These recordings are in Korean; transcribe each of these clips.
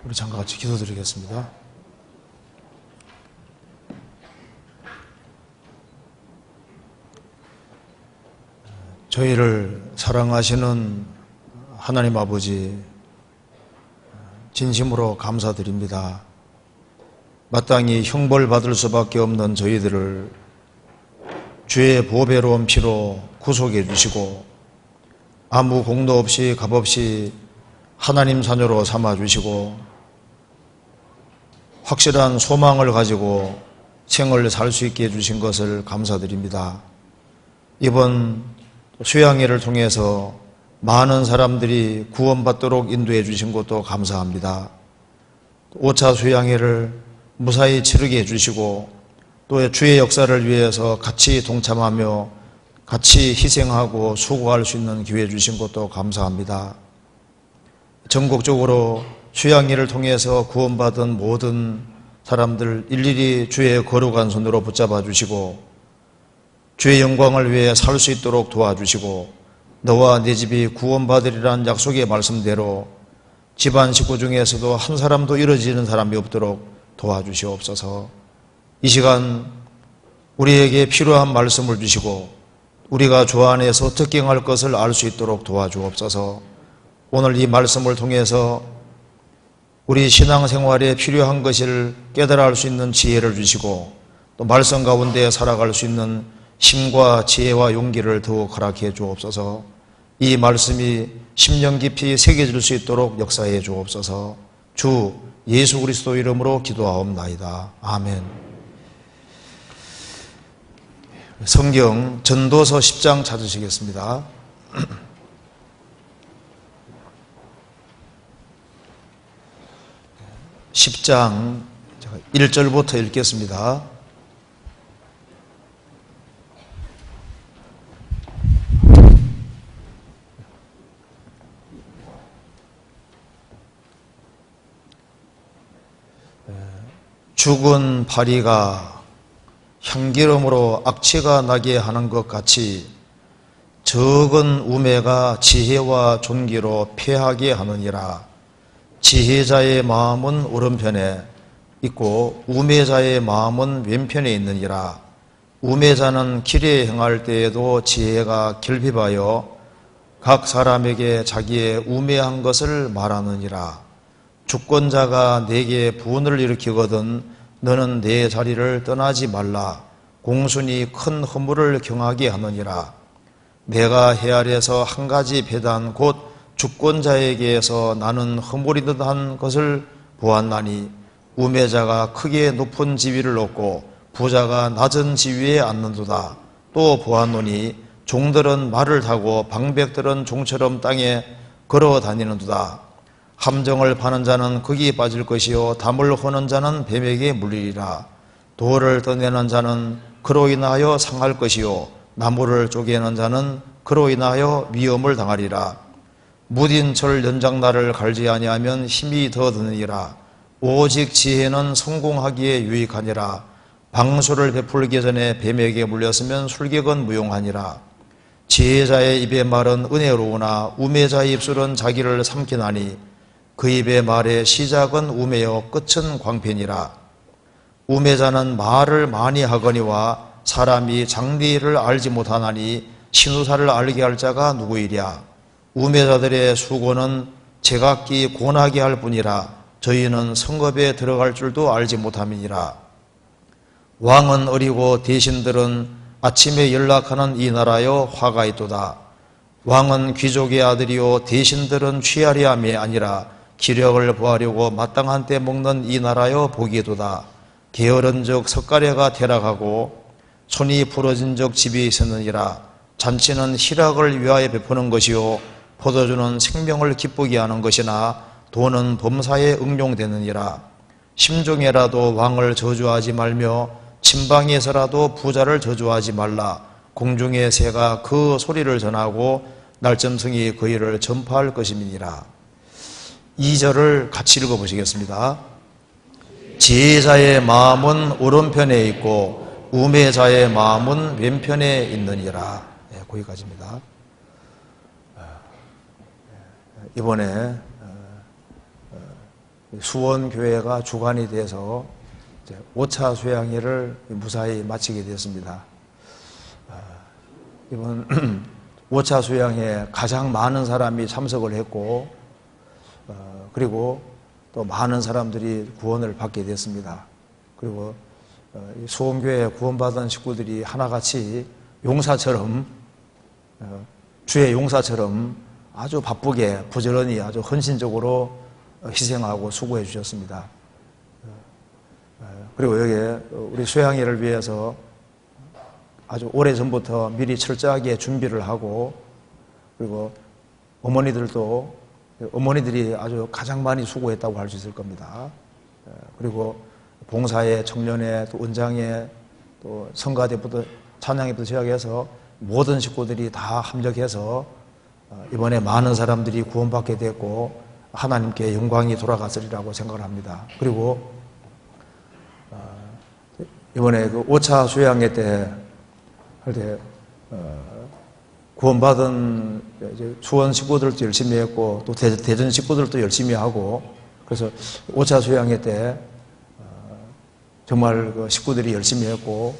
우리 잠깐 같이 기도드리겠습니다. 저희를 사랑하시는 하나님 아버지, 진심으로 감사드립니다. 마땅히 형벌받을 수밖에 없는 저희들을 주의 보배로운 피로 구속해 주시고 아무 공도 없이 값 없이 하나님 자녀로 삼아 주시고 확실한 소망을 가지고 생을 살 수 있게 해주신 것을 감사드립니다. 이번 수양회를 통해서 많은 사람들이 구원받도록 인도해 주신 것도 감사합니다. 5차 수양회를 무사히 치르게 해주시고 또 주의 역사를 위해서 같이 동참하며 같이 희생하고 수고할 수 있는 기회 주신 것도 감사합니다. 전국적으로 수양회를 통해서 구원받은 모든 사람들 일일이 주의 거룩한 손으로 붙잡아 주시고 주의 영광을 위해 살 수 있도록 도와주시고 너와 네 집이 구원받으리라는 약속의 말씀대로 집안 식구 중에서도 한 사람도 이뤄지는 사람이 없도록 도와주시옵소서. 이 시간 우리에게 필요한 말씀을 주시고 우리가 주 안에서 어떻게 행할 것을 알 수 있도록 도와주옵소서. 오늘 이 말씀을 통해서 우리 신앙생활에 필요한 것을 깨달아 알 수 있는 지혜를 주시고 또 말씀 가운데 살아갈 수 있는 힘과 지혜와 용기를 더욱 허락해 주옵소서. 이 말씀이 심령 깊이 새겨질 수 있도록 역사해 주옵소서. 주 예수 그리스도 이름으로 기도하옵나이다. 아멘. 성경 전도서 10장 찾으시겠습니다. 10장 1절부터 읽겠습니다. 죽은 파리가 향기름으로 악취가 나게 하는 것 같이 적은 우매가 지혜와 존귀로 패하게 하느니라. 지혜자의 마음은 오른편에 있고 우매자의 마음은 왼편에 있느니라. 우매자는 길에 행할 때에도 지혜가 결핍하여 각 사람에게 자기의 우매한 것을 말하느니라. 주권자가 내게 분을 일으키거든 너는 내 자리를 떠나지 말라. 공순이 큰 허물을 경하게 하느니라. 내가 해 아래서 한 가지 배단 곧 주권자에게서 나는 허물이 듯한 것을 보았나니 우매자가 크게 높은 지위를 얻고 부자가 낮은 지위에 앉는도다. 또 보았노니 종들은 말을 타고 방백들은 종처럼 땅에 걸어 다니는도다. 함정을 파는 자는 거기에 빠질 것이요 담을 허는 자는 뱀에게 물리리라. 돌을 떠내는 자는 그로 인하여 상할 것이요 나무를 쪼개는 자는 그로 인하여 위험을 당하리라. 무딘 철 연장날을 갈지 아니하면 힘이 더 드느니라. 오직 지혜는 성공하기에 유익하니라. 방수를 베풀기 전에 뱀에게 물렸으면 술객은 무용하니라. 지혜자의 입의 말은 은혜로우나 우매자의 입술은 자기를 삼키나니 그 입의 말의 시작은 우매요 끝은 광팬이라. 우매자는 말을 많이 하거니와 사람이 장래일을 알지 못하나니 신우사를 알게 할 자가 누구이랴. 우매자들의 수고는 제각기 고나게 할 뿐이라. 저희는 성읍에 들어갈 줄도 알지 못함이니라. 왕은 어리고 대신들은 아침에 연락하는 이 나라여 화가 있도다. 왕은 귀족의 아들이요 대신들은 취하리함이 아니라 기력을 보하려고 마땅한 때 먹는 이 나라여 보기도다. 게으른 적 석가래가 퇴락하고 손이 부러진 적 집이 있었느니라. 잔치는 희락을 위하여 베푸는 것이요 포도주는 생명을 기쁘게 하는 것이나 돈은 범사에 응용되느니라. 심중에라도 왕을 저주하지 말며 침방에서라도 부자를 저주하지 말라. 공중의 새가 그 소리를 전하고 날점승이 그 일을 전파할 것임이니라. 2절을 같이 읽어보시겠습니다. 지혜자의 마음은 오른편에 있고 우매자의 마음은 왼편에 있느니라. 네, 거기까지입니다. 이번에 수원교회가 주관이 돼서 5차 수양회를 무사히 마치게 되었습니다. 이번 5차 수양회에 가장 많은 사람이 참석을 했고, 그리고 또 많은 사람들이 구원을 받게 됐습니다. 그리고 수원교회 구원받은 식구들이 하나같이 용사처럼, 주의 용사처럼 아주 바쁘게 부지런히 아주 헌신적으로 희생하고 수고해 주셨습니다. 그리고 여기에 우리 수양회를 위해서 아주 오래전부터 미리 철저하게 준비를 하고, 그리고 어머니들이 아주 가장 많이 수고했다고 할 수 있을 겁니다. 그리고 봉사회, 청년회, 또 은장회, 또 성가대부터 찬양회부터 시작해서 모든 식구들이 다 합력해서 이번에 많은 사람들이 구원받게 됐고 하나님께 영광이 돌아갔으리라고 생각을 합니다. 그리고 이번에 그 5차 수양회 때 할 때 구원받은 수원 식구들도 열심히 했고 또 대전 식구들도 열심히 하고, 그래서 5차 수양회 때 정말 그 식구들이 열심히 했고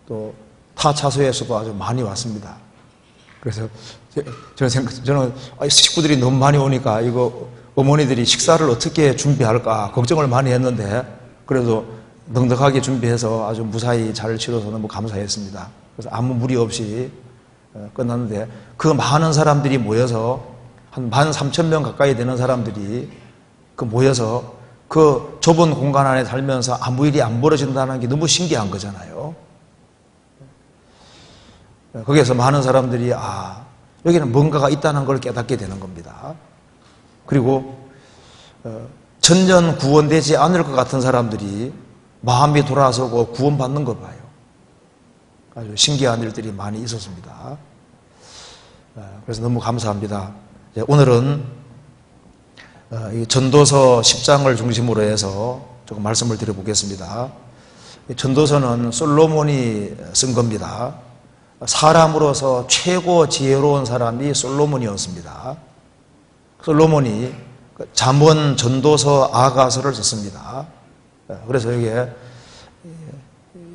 또 타 차소에서도 아주 많이 왔습니다. 그래서 저는 식구들이 너무 많이 오니까 이거 어머니들이 식사를 어떻게 준비할까 걱정을 많이 했는데, 그래도 넉넉하게 준비해서 아주 무사히 잘 치러서 너무 감사했습니다. 그래서 아무 무리 없이 끝났는데, 그 많은 사람들이 모여서 한 13,000명 가까이 되는 사람들이 모여서 그 좁은 공간 안에 살면서 아무 일이 안 벌어진다는 게 너무 신기한 거잖아요. 거기에서 많은 사람들이 여기는 뭔가가 있다는 걸 깨닫게 되는 겁니다. 그리고 전년 구원되지 않을 것 같은 사람들이 마음이 돌아서고 구원받는 걸 봐요. 아주 신기한 일들이 많이 있었습니다. 그래서 너무 감사합니다. 오늘은 전도서 10장을 중심으로 해서 조금 말씀을 드려보겠습니다. 전도서는 솔로몬이 쓴 겁니다. 사람으로서 최고 지혜로운 사람이 솔로몬이었습니다. 솔로몬이 잠언, 전도서, 아가서를 썼습니다. 그래서 여기에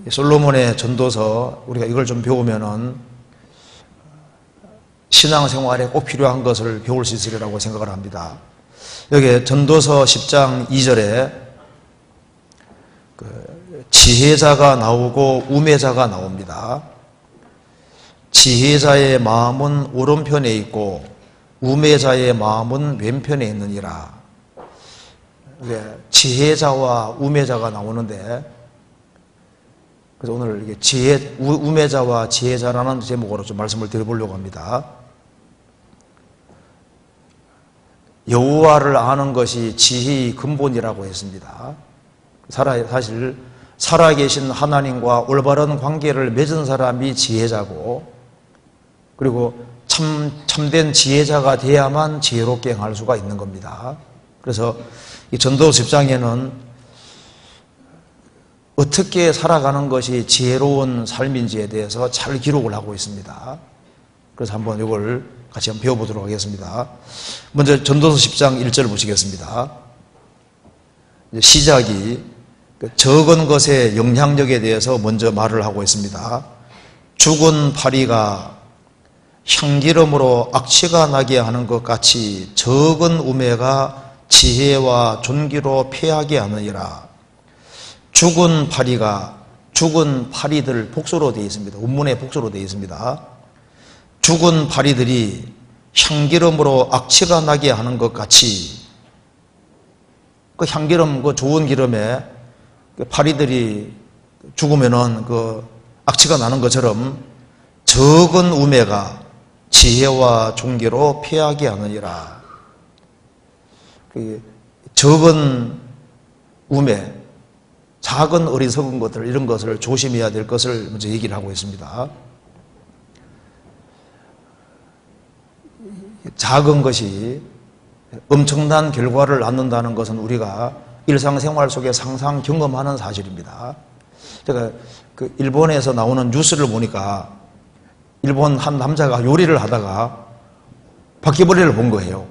솔로몬의 전도서, 우리가 이걸 좀 배우면은 신앙생활에 꼭 필요한 것을 배울 수 있으리라고 생각을 합니다. 여기에 전도서 10장 2절에 지혜자가 나오고 우매자가 나옵니다. 지혜자의 마음은 오른편에 있고 우매자의 마음은 왼편에 있느니라. 지혜자와 우매자가 나오는데, 그래서 오늘 이게 우매자와 지혜자라는 제목으로 좀 말씀을 드려보려고 합니다. 여호와를 아는 것이 지혜의 근본이라고 했습니다. 사실 살아계신 하나님과 올바른 관계를 맺은 사람이 지혜자고, 그리고 참된 지혜자가 돼야만 지혜롭게 행할 수가 있는 겁니다. 그래서 이 전도서 10장에는 어떻게 살아가는 것이 지혜로운 삶인지에 대해서 잘 기록을 하고 있습니다. 그래서 한번 이걸 같이 한번 배워보도록 하겠습니다. 먼저 전도서 10장 1절 보시겠습니다. 시작이 적은 것의 영향력에 대해서 먼저 말을 하고 있습니다. 죽은 파리가 향기름으로 악취가 나게 하는 것 같이 적은 우매가 지혜와 존귀로 패하게 하느니라. 죽은 파리들 복수로 되어 있습니다. 원문에 복수로 되어 있습니다. 죽은 파리들이 향기름으로 악취가 나게 하는 것 같이, 그 향기름, 그 좋은 기름에 파리들이 죽으면은 그 악취가 나는 것처럼 적은 우매가 지혜와 존귀로 패하게 하느니라. 적은 우매, 작은 어리석은 것들, 이런 것을 조심해야 될 것을 먼저 얘기를 하고 있습니다. 작은 것이 엄청난 결과를 낳는다는 것은 우리가 일상생활 속에 항상 경험하는 사실입니다. 제가 일본에서 나오는 뉴스를 보니까 일본 한 남자가 요리를 하다가 바퀴벌레를 본 거예요.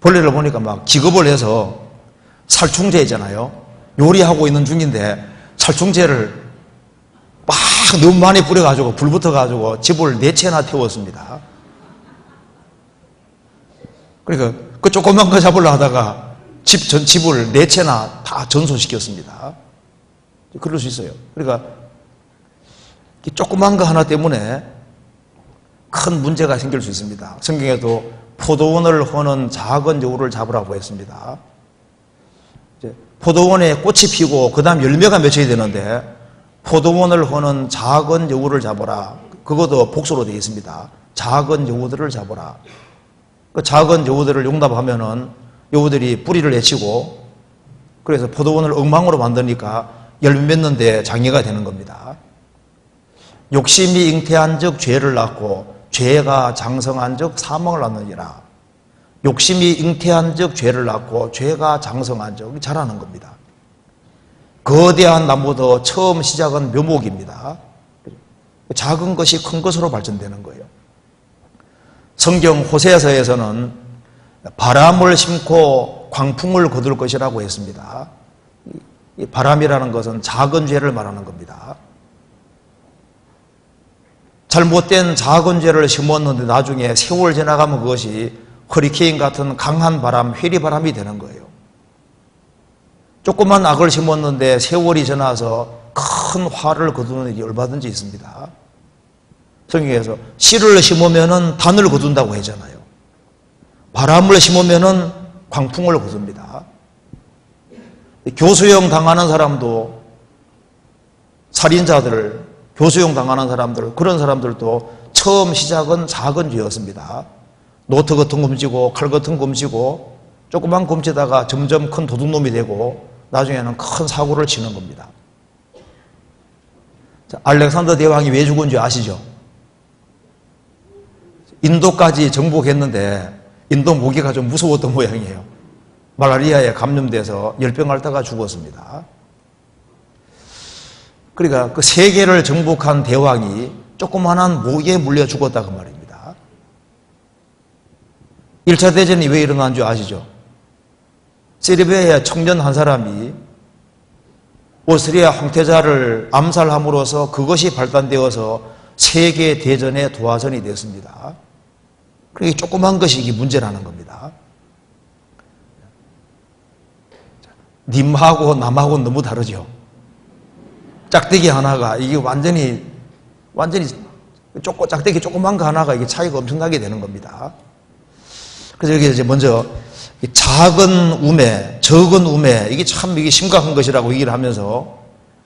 벌레를 보니까 막 기겁을 해서 살충제잖아요. 요리하고 있는 중인데 살충제를 막 너무 많이 뿌려가지고 불 붙어가지고 집을 4채나 태웠습니다. 그러니까 그 조그만 거 잡으려 하다가 집을 4채나 다 전소시켰습니다. 그럴 수 있어요. 그러니까 조그만 거 하나 때문에 큰 문제가 생길 수 있습니다. 성경에도 포도원을 허는 작은 여우를 잡으라고 했습니다. 포도원에 꽃이 피고 그 다음 열매가 맺혀야 되는데 포도원을 허는 작은 여우를 잡아라. 그것도 복수로 되어 있습니다. 작은 여우들을 잡아라. 그 작은 여우들을 용납하면은 여우들이 뿌리를 내치고 그래서 포도원을 엉망으로 만드니까 열매 맺는데 장애가 되는 겁니다. 욕심이 잉태한 즉 죄를 낳고 죄가 장성한 즉 사망을 낳느니라. 욕심이 잉태한 즉 죄를 낳고 죄가 장성한 즉 자라는 겁니다. 거대한 나무도 처음 시작은 묘목입니다. 작은 것이 큰 것으로 발전되는 거예요. 성경 호세아서에서는 바람을 심고 광풍을 거둘 것이라고 했습니다. 이 바람이라는 것은 작은 죄를 말하는 겁니다. 잘못된 작은 죄를 심었는데 나중에 세월 지나가면 그것이 허리케인 같은 강한 바람, 회리바람이 되는 거예요. 조그만 악을 심었는데 세월이 지나서 큰 화를 거두는 일이 얼마든지 있습니다. 성경에서 씨를 심으면 단을 거둔다고 하잖아요. 바람을 심으면 광풍을 거둡니다. 교수형 당하는 사람도 살인자들, 교수형 당하는 사람들, 그런 사람들도 처음 시작은 작은 죄였습니다. 노트 같은 거 훔치고 칼 같은 거 훔치고 조그만 거 훔치다가 점점 큰 도둑놈이 되고 나중에는 큰 사고를 치는 겁니다. 자, 알렉산더 대왕이 왜 죽은 줄 아시죠? 인도까지 정복했는데 인도 모기가 좀 무서웠던 모양이에요. 말라리아에 감염돼서 열병 앓다가 죽었습니다. 그러니까 그 세계를 정복한 대왕이 조그만한 모기에 물려 죽었다 그 말입니다. 1차 대전이 왜 일어난 줄 아시죠? 세르비아의 청년 한 사람이 오스트리아 황태자를 암살함으로써 그것이 발단되어서 세계 대전의 도화선이 되었습니다. 그러니까 조그만 것이 이게 문제라는 겁니다. 님하고 남하고 너무 다르죠. 짝대기 하나가 이게 완전히 짝대기 조그만 거 하나가 이게 차이가 엄청나게 되는 겁니다. 그래서 여기 이제 먼저 작은 우매, 적은 우매, 이게 참 이게 심각한 것이라고 얘기를 하면서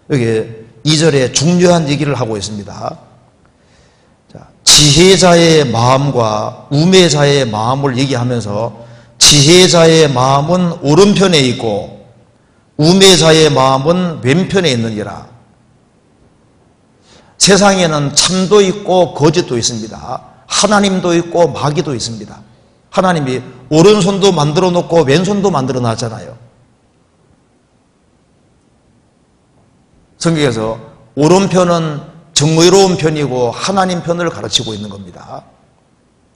여기 2절에 중요한 얘기를 하고 있습니다. 자, 지혜자의 마음과 우매자의 마음을 얘기하면서 지혜자의 마음은 오른편에 있고 우매자의 마음은 왼편에 있느니라. 세상에는 참도 있고 거짓도 있습니다. 하나님도 있고 마귀도 있습니다. 하나님이 오른손도 만들어 놓고 왼손도 만들어 놨잖아요. 성경에서 오른편은 정의로운 편이고 하나님 편을 가르치고 있는 겁니다.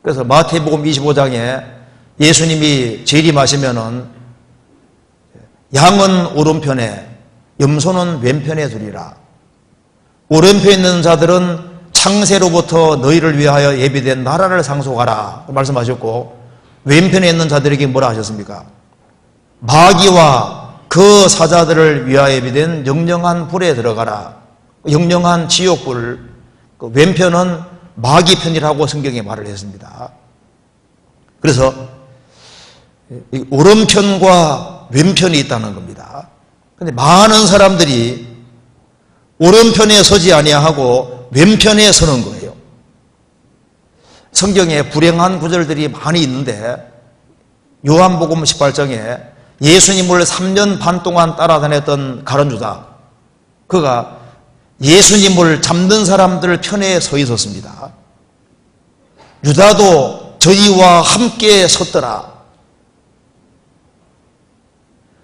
그래서 마태복음 25장에 예수님이 재림하시면은 양은 오른편에 염소는 왼편에 두리라. 오른편에 있는 자들은 창세로부터 너희를 위하여 예비된 나라를 상속하라 말씀하셨고, 왼편에 있는 자들에게 뭐라 하셨습니까? 마귀와 그 사자들을 위하여 예비된 영영한 불에 들어가라. 영영한 지옥불. 그 왼편은 마귀 편이라고 성경에 말을 했습니다. 그래서 오른편과 왼편이 있다는 겁니다. 그런데 많은 사람들이 오른편에 서지 아니하고 왼편에 서는 거예요. 성경에 불행한 구절들이 많이 있는데 요한복음 18장에 예수님을 3년 반 동안 따라다녔던 가룟 유다, 그가 예수님을 잡는 사람들 편에 서 있었습니다. 유다도 저희와 함께 섰더라.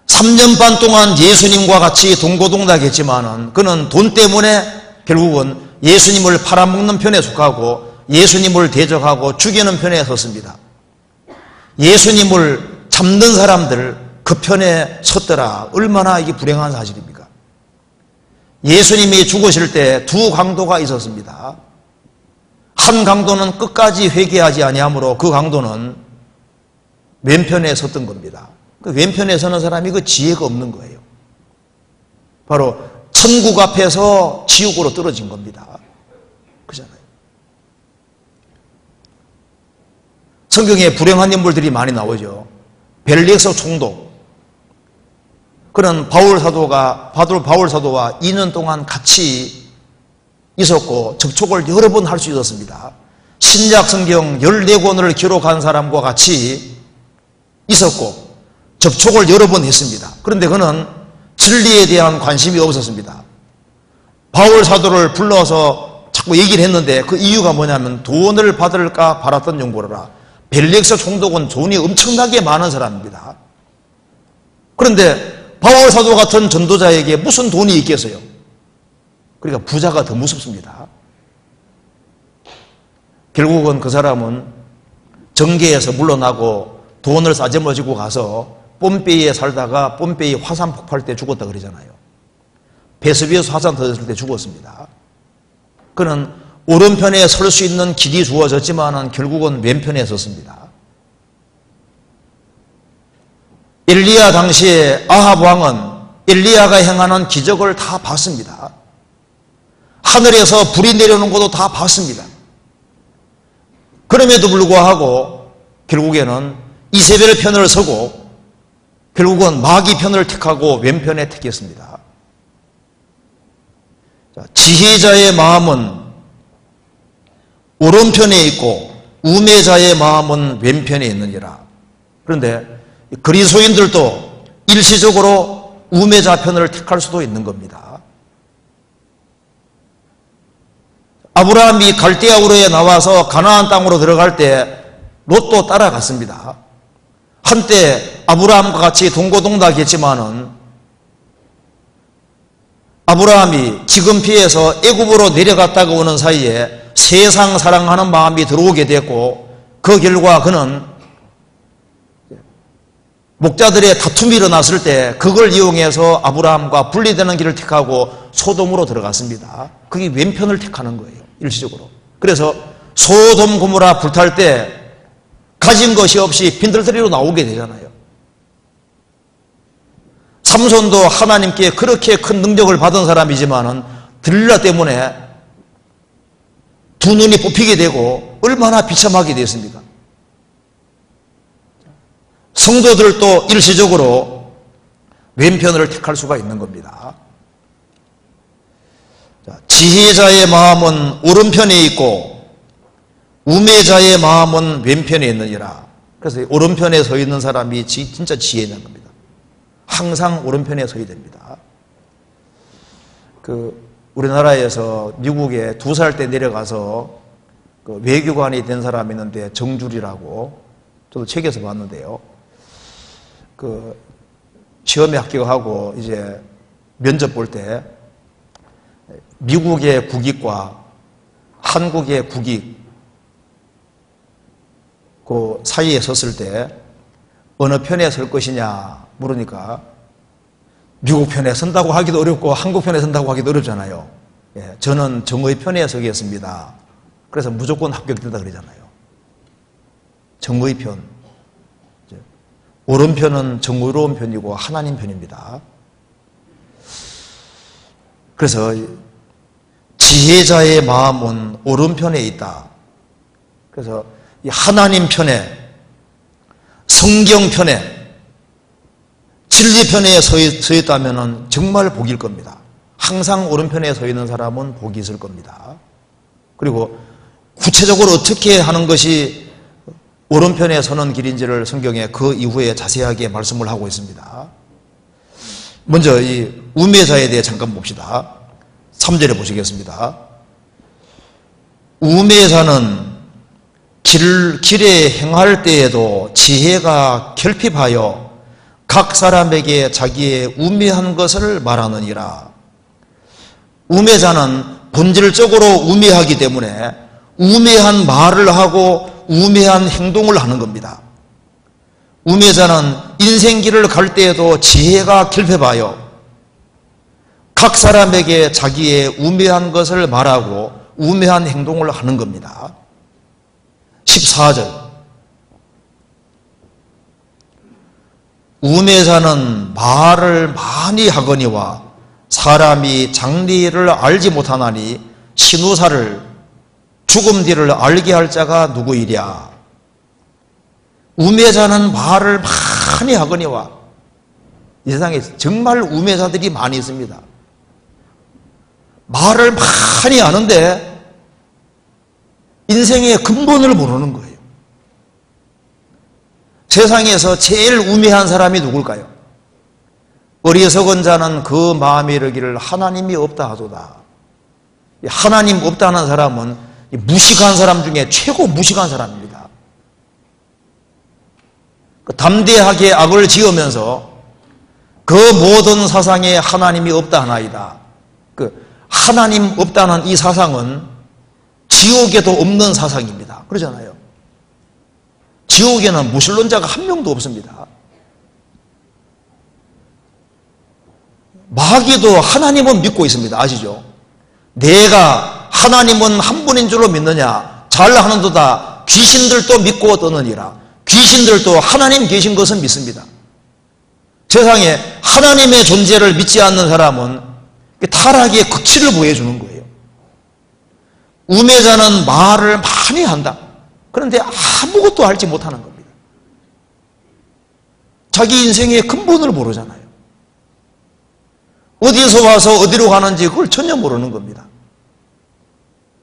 3년 반 동안 예수님과 같이 동고동락했지만은 그는 돈 때문에 결국은 예수님을 팔아먹는 편에 속하고 예수님을 대적하고 죽이는 편에 섰습니다. 예수님을 잡는 사람들, 그 편에 섰더라. 얼마나 이게 불행한 사실입니까? 예수님이 죽으실 때 두 강도가 있었습니다. 한 강도는 끝까지 회개하지 아니하므로 그 강도는 왼편에 섰던 겁니다. 그 왼편에 서는 사람이 그 지혜가 없는 거예요. 바로 천국 앞에서 지옥으로 떨어진 겁니다. 그잖아요. 성경에 불행한 인물들이 많이 나오죠. 벨리에서 총독. 그는 바울 사도와 2년 동안 같이 있었고 접촉을 여러 번 할 수 있었습니다. 신약 성경 14권을 기록한 사람과 같이 있었고 접촉을 여러 번 했습니다. 그런데 그는 진리에 대한 관심이 없었습니다. 바울 사도를 불러서 자꾸 얘기를 했는데 그 이유가 뭐냐면 돈을 받을까 바랐던 용고라. 벨릭스 총독은 돈이 엄청나게 많은 사람입니다. 그런데 바울 사도 같은 전도자에게 무슨 돈이 있겠어요? 그러니까 부자가 더 무섭습니다. 결국은 그 사람은 정계에서 물러나고 돈을 싸저머지고 가서 뽐페이에 살다가 뽐페이 화산 폭발 때 죽었다 그러잖아요. 베스비우스 화산 터졌을 때 죽었습니다. 그는 오른편에 설 수 있는 길이 주어졌지만 결국은 왼편에 섰습니다. 엘리야 당시에 아합 왕은 엘리야가 행하는 기적을 다 봤습니다. 하늘에서 불이 내려오는 것도 다 봤습니다. 그럼에도 불구하고 결국에는 이세벨 편을 서고 결국은 마귀 편을 택하고 왼편에 택했습니다. 지혜자의 마음은 오른편에 있고 우매자의 마음은 왼편에 있느니라. 그런데 그리스도인들도 일시적으로 우매자 편을 택할 수도 있는 겁니다. 아브라함이 갈대아 우르에 나와서 가나안 땅으로 들어갈 때 롯도 따라갔습니다. 한때 아브라함과 같이 동고동락했지만은 아브라함이 지금 피해서 애굽으로 내려갔다가 오는 사이에 세상 사랑하는 마음이 들어오게 됐고 그 결과 그는 목자들의 다툼이 일어났을 때 그걸 이용해서 아브라함과 분리되는 길을 택하고 소돔으로 들어갔습니다. 그게 왼편을 택하는 거예요. 일시적으로. 그래서 소돔 고모라 불탈 때 가진 것이 없이 빈들터리로 나오게 되잖아요. 삼손도 하나님께 그렇게 큰 능력을 받은 사람이지만은 들릴라 때문에 두 눈이 뽑히게 되고 얼마나 비참하게 됐습니까? 성도들도 일시적으로 왼편을 택할 수가 있는 겁니다. 지혜자의 마음은 오른편에 있고 우매자의 마음은 왼편에 있느니라. 그래서 오른편에 서 있는 사람이 진짜 지혜 있는 겁니다. 항상 오른편에 서야 됩니다. 우리나라에서 미국에 2살 때 내려가서 외교관이 된 사람이 있는데 정줄이라고 저도 책에서 봤는데요. 시험에 합격하고 이제 면접 볼 때 미국의 국익과 한국의 국익 그 사이에 섰을 때 어느 편에 설 것이냐 물으니까 미국 편에 선다고 하기도 어렵고 한국 편에 선다고 하기도 어렵잖아요. 예, 저는 정의 편에 서겠습니다. 그래서 무조건 합격된다 그러잖아요. 정의 편. 오른편은 정의로운 편이고 하나님 편입니다. 그래서 지혜자의 마음은 오른편에 있다. 그래서 이 하나님 편에, 성경 편에, 진리 편에 서 있다면 정말 복일 겁니다. 항상 오른편에 서 있는 사람은 복이 있을 겁니다. 그리고 구체적으로 어떻게 하는 것이 오른편에 서는 길인지를 성경에 그 이후에 자세하게 말씀을 하고 있습니다. 먼저 이 우매자에 대해 잠깐 봅시다. 3절에 보시겠습니다. 우매자는 길에 행할 때에도 지혜가 결핍하여 각 사람에게 자기의 우매한 것을 말하느니라. 우매자는 본질적으로 우매하기 때문에 우매한 말을 하고 우매한 행동을 하는 겁니다. 우매자는 인생길을 갈 때에도 지혜가 결핍하여 각 사람에게 자기의 우매한 것을 말하고 우매한 행동을 하는 겁니다. 14절 우매자는 말을 많이 하거니와 사람이 장래를 알지 못하나니 신우사를 죽음 뒤를 알게 할 자가 누구이랴. 우매자는 말을 많이 하거니와, 이 세상에 정말 우매자들이 많이 있습니다. 말을 많이 하는데 인생의 근본을 모르는 거예요. 세상에서 제일 우매한 사람이 누굴까요? 어리석은 자는 그 마음에 이르기를 하나님이 없다 하도다. 하나님 없다는 사람은 무식한 사람 중에 최고 무식한 사람입니다. 담대하게 악을 지으면서 그 모든 사상에 하나님이 없다 하나이다. 하나님 없다는 이 사상은 지옥에도 없는 사상입니다. 그러잖아요. 지옥에는 무신론자가 한 명도 없습니다. 마귀도 하나님은 믿고 있습니다. 아시죠? 내가 하나님은 한 분인 줄로 믿느냐? 잘하는도다. 귀신들도 믿고 떠느니라. 귀신들도 하나님 계신 것은 믿습니다. 세상에 하나님의 존재를 믿지 않는 사람은 타락의 극치를 보여주는 거예요. 우매자는 말을 많이 한다. 그런데 아무것도 알지 못하는 겁니다. 자기 인생의 근본을 모르잖아요. 어디서 와서 어디로 가는지 그걸 전혀 모르는 겁니다.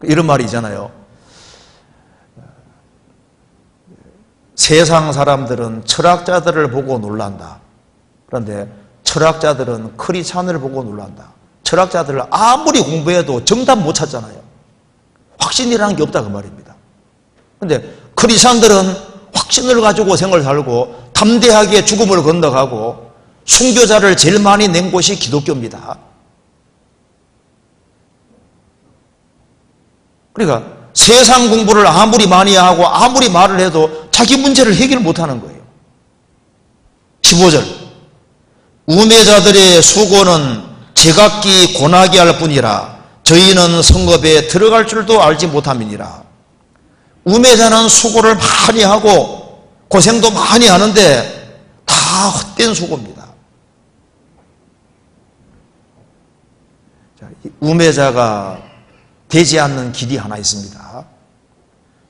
이런 말이 있잖아요. 세상 사람들은 철학자들을 보고 놀란다. 그런데 철학자들은 크리스찬을 보고 놀란다. 철학자들을 아무리 공부해도 정답 못 찾잖아요. 확신이라는 게 없다 그 말입니다. 그런데 크리스찬들은 확신을 가지고 생을 살고 담대하게 죽음을 건너가고 순교자를 제일 많이 낸 곳이 기독교입니다. 그러니까 세상 공부를 아무리 많이 하고 아무리 말을 해도 자기 문제를 해결 못하는 거예요. 15절 우매자들의 수고는 제각기 고나게 할 뿐이라 저희는 성읍에 들어갈 줄도 알지 못함이니라. 우매자는 수고를 많이 하고 고생도 많이 하는데 다 헛된 수고입니다. 우매자가 되지 않는 길이 하나 있습니다.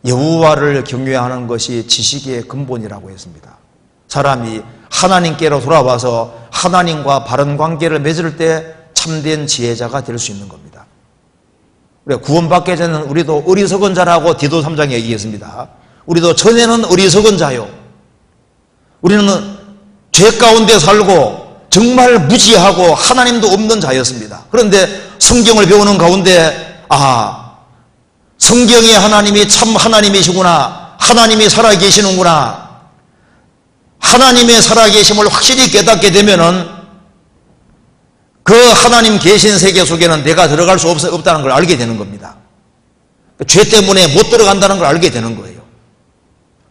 여호와를 경외하는 것이 지식의 근본이라고 했습니다. 사람이 하나님께로 돌아와서 하나님과 바른 관계를 맺을 때 참된 지혜자가 될 수 있는 겁니다. 구원받기 전에는 우리도 어리석은 자라고 디도 3장에 얘기했습니다. 우리도 전에는 어리석은 자요. 우리는 죄 가운데 살고 정말 무지하고 하나님도 없는 자였습니다. 그런데 성경을 배우는 가운데 성경에 하나님이 참 하나님이시구나. 하나님이 살아계시는구나. 하나님의 살아계심을 확실히 깨닫게 되면은 그 하나님 계신 세계 속에는 내가 들어갈 수 없다는 걸 알게 되는 겁니다. 죄 때문에 못 들어간다는 걸 알게 되는 거예요.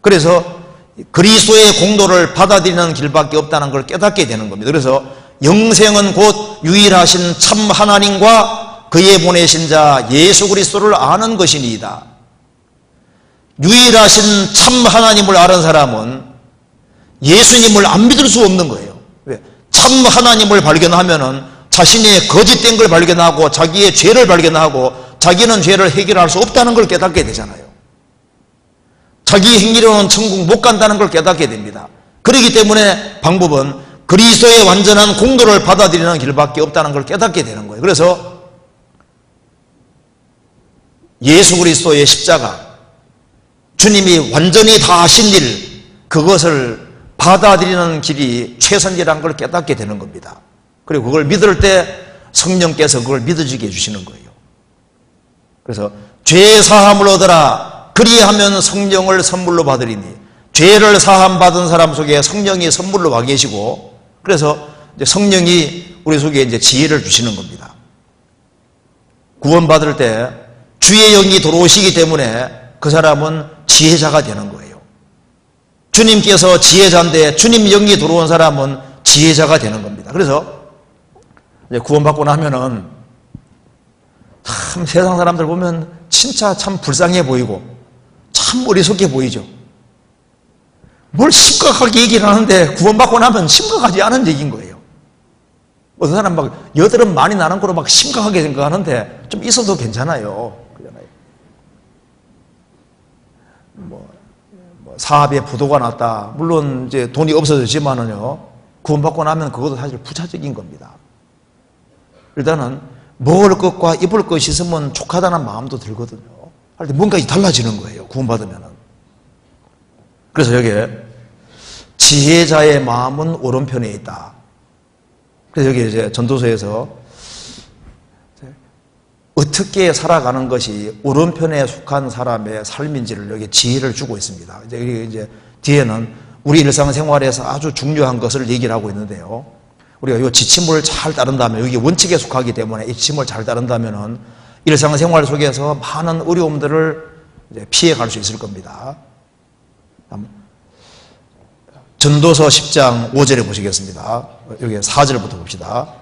그래서 그리스도의 공로를 받아들이는 길밖에 없다는 걸 깨닫게 되는 겁니다. 그래서 영생은 곧 유일하신 참 하나님과 그의 보내신 자 예수 그리스도를 아는 것이니이다. 유일하신 참 하나님을 아는 사람은 예수님을 안 믿을 수 없는 거예요. 왜? 참 하나님을 발견하면은 자신의 거짓된 걸 발견하고 자기의 죄를 발견하고 자기는 죄를 해결할 수 없다는 걸 깨닫게 되잖아요. 자기 행위로는 천국 못 간다는 걸 깨닫게 됩니다. 그렇기 때문에 방법은 그리스도의 완전한 공로를 받아들이는 길밖에 없다는 걸 깨닫게 되는 거예요. 그래서 예수 그리스도의 십자가, 주님이 완전히 다 하신 일, 그것을 받아들이는 길이 최선이라는 걸 깨닫게 되는 겁니다. 그리고 그걸 믿을 때 성령께서 그걸 믿어지게 해주시는 거예요. 그래서 죄 사함을 얻으라. 그리하면 성령을 선물로 받으리니, 죄를 사함 받은 사람 속에 성령이 선물로 와 계시고, 그래서 이제 성령이 우리 속에 이제 지혜를 주시는 겁니다. 구원받을 때 주의 영이 들어오시기 때문에 그 사람은 지혜자가 되는 거예요. 주님께서 지혜자인데 주님 영이 들어온 사람은 지혜자가 되는 겁니다. 그래서 이제 구원받고 나면은 참 세상 사람들 보면 진짜 참 불쌍해 보이고 참 어리석게 보이죠. 뭘 심각하게 얘기를 하는데 구원받고 나면 심각하지 않은 얘기인 거예요. 어떤 사람 막 여드름 많이 나는 거로 막 심각하게 생각하는데 좀 있어도 괜찮아요. 그러잖아요. 사업에 부도가 났다. 물론 이제 돈이 없어졌지만은요, 구원받고 나면 그것도 사실 부차적인 겁니다. 일단은 먹을 것과 입을 것이 있으면 족하다는 마음도 들거든요. 할 때 뭔가 달라지는 거예요. 구원받으면은. 그래서 여기에 지혜자의 마음은 오른편에 있다. 그래서 여기 이제 전도서에서 어떻게 살아가는 것이 오른편에 속한 사람의 삶인지를 여기 지혜를 주고 있습니다. 이제 뒤에는 우리 일상생활에서 아주 중요한 것을 얘기를 하고 있는데요. 우리가 이 지침을 잘 따른다면, 여기 원칙에 속하기 때문에 이 지침을 잘 따른다면은 일상생활 속에서 많은 어려움들을 피해갈 수 있을 겁니다. 전도서 10장 5절에 보시겠습니다. 여기 4절부터 봅시다.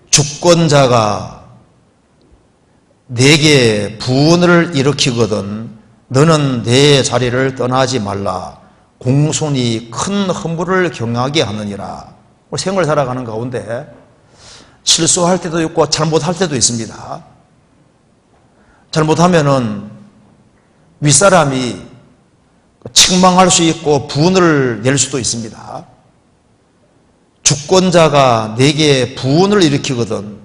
주권자가 내게 분을 일으키거든 너는 내 자리를 떠나지 말라. 공손히 큰 허물을 경하게 하느니라. 생을 살아가는 가운데 실수할 때도 있고 잘못할 때도 있습니다. 잘못하면은 윗사람이 책망할 수 있고 분을 낼 수도 있습니다. 주권자가 내게 분을 일으키거든.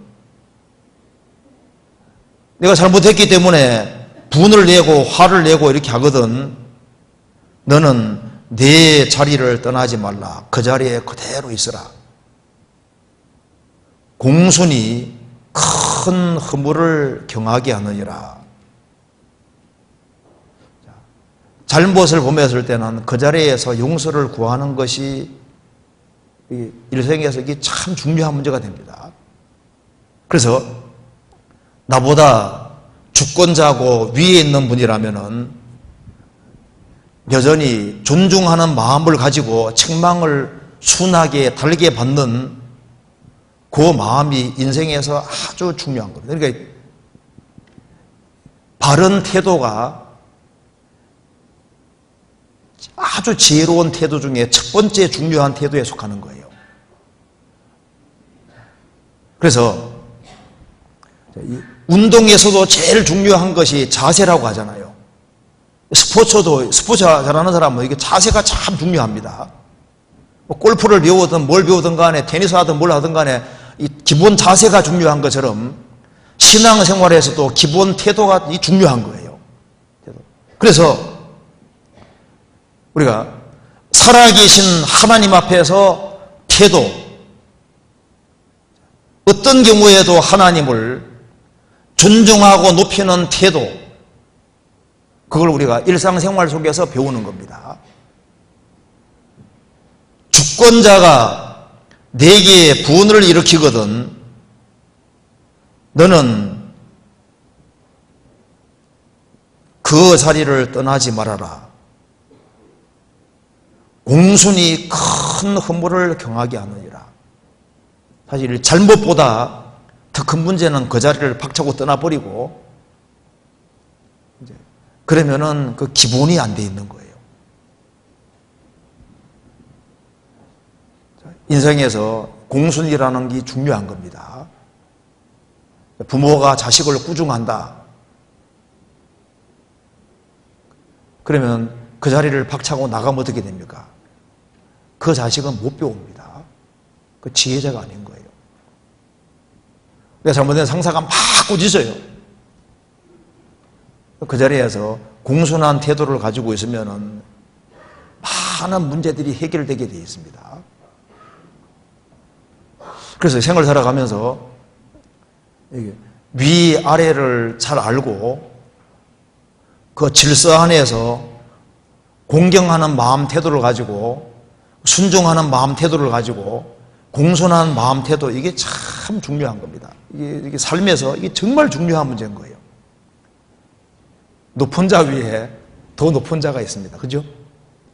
내가 잘못했기 때문에 분을 내고 화를 내고 이렇게 하거든. 너는 내 자리를 떠나지 말라. 그 자리에 그대로 있으라. 공손히 큰 허물을 경하게 하느니라. 잘못을 범했을 때는 그 자리에서 용서를 구하는 것이 일생에서 이게 참 중요한 문제가 됩니다. 그래서 나보다 주권자고 위에 있는 분이라면은 여전히 존중하는 마음을 가지고 책망을 순하게 달게 받는 그 마음이 인생에서 아주 중요한 겁니다. 그러니까 바른 태도가 아주 지혜로운 태도 중에 첫 번째 중요한 태도에 속하는 거예요. 그래서 운동에서도 제일 중요한 것이 자세라고 하잖아요. 스포츠 잘하는 사람은 이게 자세가 참 중요합니다. 골프를 배우든 뭘 배우든 간에 테니스 하든 뭘 하든 간에 이 기본 자세가 중요한 것처럼 신앙생활에서도 기본 태도가 중요한 거예요. 그래서 우리가 살아계신 하나님 앞에서 태도, 어떤 경우에도 하나님을 존중하고 높이는 태도, 그걸 우리가 일상생활 속에서 배우는 겁니다. 주권자가 내게 분을 일으키거든 너는 그 자리를 떠나지 말아라. 공손히 큰 허물을 경하게 하느니라. 사실 잘못보다 더 큰 문제는 그 자리를 박차고 떠나버리고 그러면은 그 기본이 안 돼 있는 거예요. 인생에서 공순이라는 게 중요한 겁니다. 부모가 자식을 꾸중한다. 그러면 그 자리를 박차고 나가면 어떻게 됩니까? 그 자식은 못 배웁니다. 그 지혜자가 아닌 거예요. 내가 잘못된 상사가 막 꾸짖어요. 그 자리에서 공손한 태도를 가지고 있으면 많은 문제들이 해결되게 되어 있습니다. 그래서 생을 살아가면서 위아래를 잘 알고 그 질서 안에서 공경하는 마음 태도를 가지고 순종하는 마음 태도를 가지고 공손한 마음 태도, 이게 참 중요한 겁니다. 이게 삶에서 이게 정말 중요한 문제인 거예요. 높은 자 위에 더 높은 자가 있습니다. 그죠?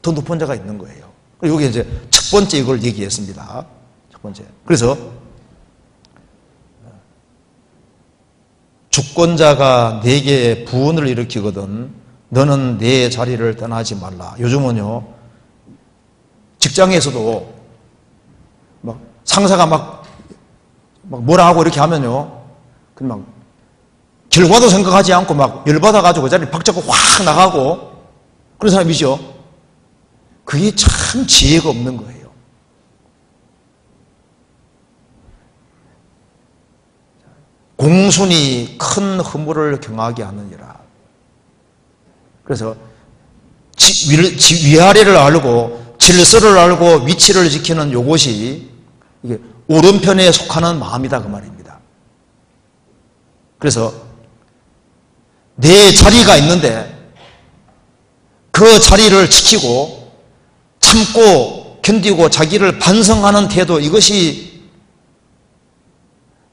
더 높은 자가 있는 거예요. 여기 이제 첫 번째 이걸 얘기했습니다. 첫 번째. 그래서 주권자가 내게 부원을 일으키거든 너는 내 자리를 떠나지 말라. 요즘은요, 직장에서도 막 상사가 막 뭐라 하고 이렇게 하면요, 막 결과도 생각하지 않고 막 열받아가지고 그 자리에 박차고 확 나가고 그런 사람이죠. 그게 참 지혜가 없는 거예요. 공손히 큰 허물을 경하게 하느니라. 그래서 위아래를 알고 질서를 알고 위치를 지키는 요것이 이게 오른편에 속하는 마음이다 그 말입니다. 그래서 내 자리가 있는데 그 자리를 지키고 참고 견디고 자기를 반성하는 태도, 이것이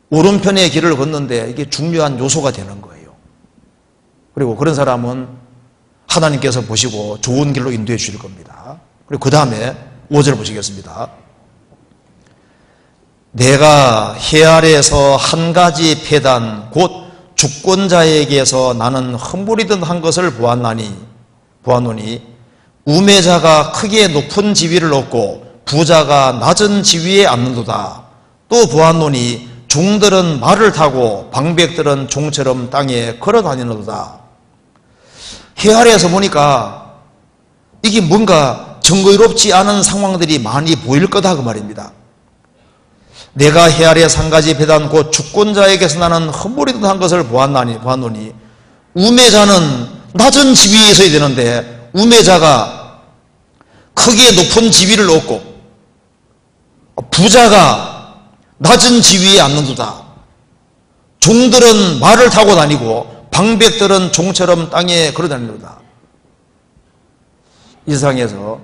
오른편의 길을 걷는데 이게 중요한 요소가 되는 거예요. 그리고 그런 사람은 하나님께서 보시고 좋은 길로 인도해 주실 겁니다. 그리고 그 다음에 5절 보시겠습니다. 내가 해 아래에서 한 가지 폐단 곧 주권자에게서 나는 흠부리듯 한 것을 보았노니 우매자가 크게 높은 지위를 얻고 부자가 낮은 지위에 앉는도다. 또 보았노니 종들은 말을 타고 방백들은 종처럼 땅에 걸어 다니는도다. 해 아래에서 보니까 이게 뭔가 정의롭지 않은 상황들이 많이 보일 거다 그 말입니다. 내가 해 아래에서 한 가지 배단 곧 주권자에게서 나는 흠부리듯 한 것을 보았노니 우매자는 낮은 지위에 있어야 되는데 우매자가 크게 높은 지위를 얻고 부자가 낮은 지위에 앉는도다. 종들은 말을 타고 다니고 방백들은 종처럼 땅에 걸어 다니는도다. 이 세상에서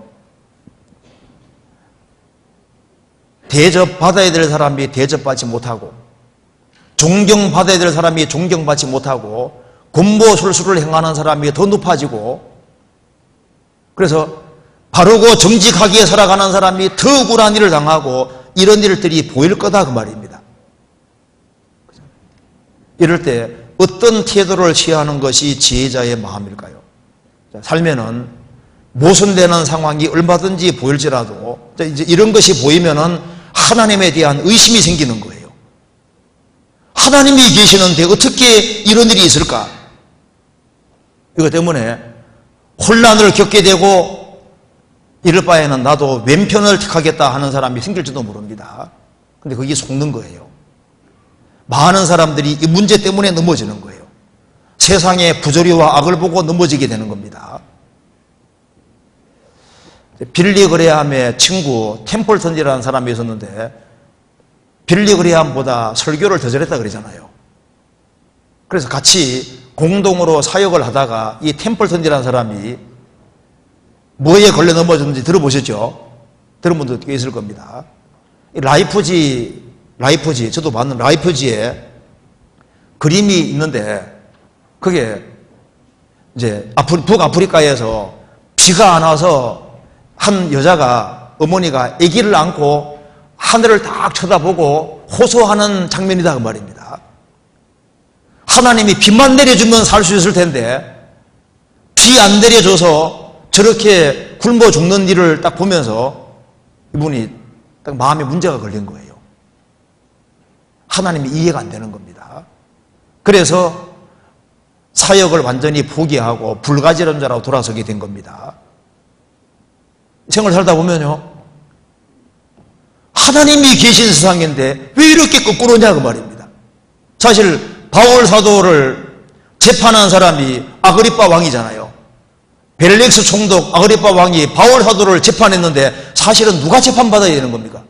대접받아야 될 사람이 대접받지 못하고 존경받아야 될 사람이 존경받지 못하고 권보술수를 행하는 사람이 더 높아지고 그래서 바르고 정직하게 살아가는 사람이 더 억울한 일을 당하고 이런 일들이 보일 거다 그 말입니다. 이럴 때 어떤 태도를 취하는 것이 지혜자의 마음일까요? 살면은 모순되는 상황이 얼마든지 보일지라도 이제 이런 것이 보이면은 하나님에 대한 의심이 생기는 거예요. 하나님이 계시는데 어떻게 이런 일이 있을까? 이것 때문에 혼란을 겪게 되고 이럴 바에는 나도 왼편을 택하겠다 하는 사람이 생길지도 모릅니다. 근데 그게 속는 거예요. 많은 사람들이 이 문제 때문에 넘어지는 거예요. 세상의 부조리와 악을 보고 넘어지게 되는 겁니다. 빌리 그레함의 친구 템플턴이라는 사람이 있었는데 빌리 그레함보다 설교를 더 잘했다 그러잖아요. 그래서 같이 공동으로 사역을 하다가 이 템플턴이라는 사람이 뭐에 걸려 넘어졌는지 들어보셨죠? 들은 분도 꽤 있을 겁니다. 라이프지 저도 봤는 라이프지에 그림이 있는데 그게 이제 북아프리카에서 비가 안 와서 한 여자가 어머니가 아기를 안고 하늘을 딱 쳐다보고 호소하는 장면이다 그 말입니다. 하나님이 비만 내려주면 살 수 있을 텐데 비 안 내려줘서 저렇게 굶어 죽는 일을 딱 보면서 이분이 딱 마음에 문제가 걸린 거예요. 하나님이 이해가 안 되는 겁니다. 그래서 사역을 완전히 포기하고 불가지런자라고 돌아서게 된 겁니다. 생을 살다 보면요, 하나님이 계신 세상인데 왜 이렇게 거꾸로냐 그 말입니다. 사실 바울 사도를 재판한 사람이 아그리빠 왕이잖아요. 벨릭스 총독 아그리빠 왕이 바울 사도를 재판했는데 사실은 누가 재판받아야 되는 겁니까?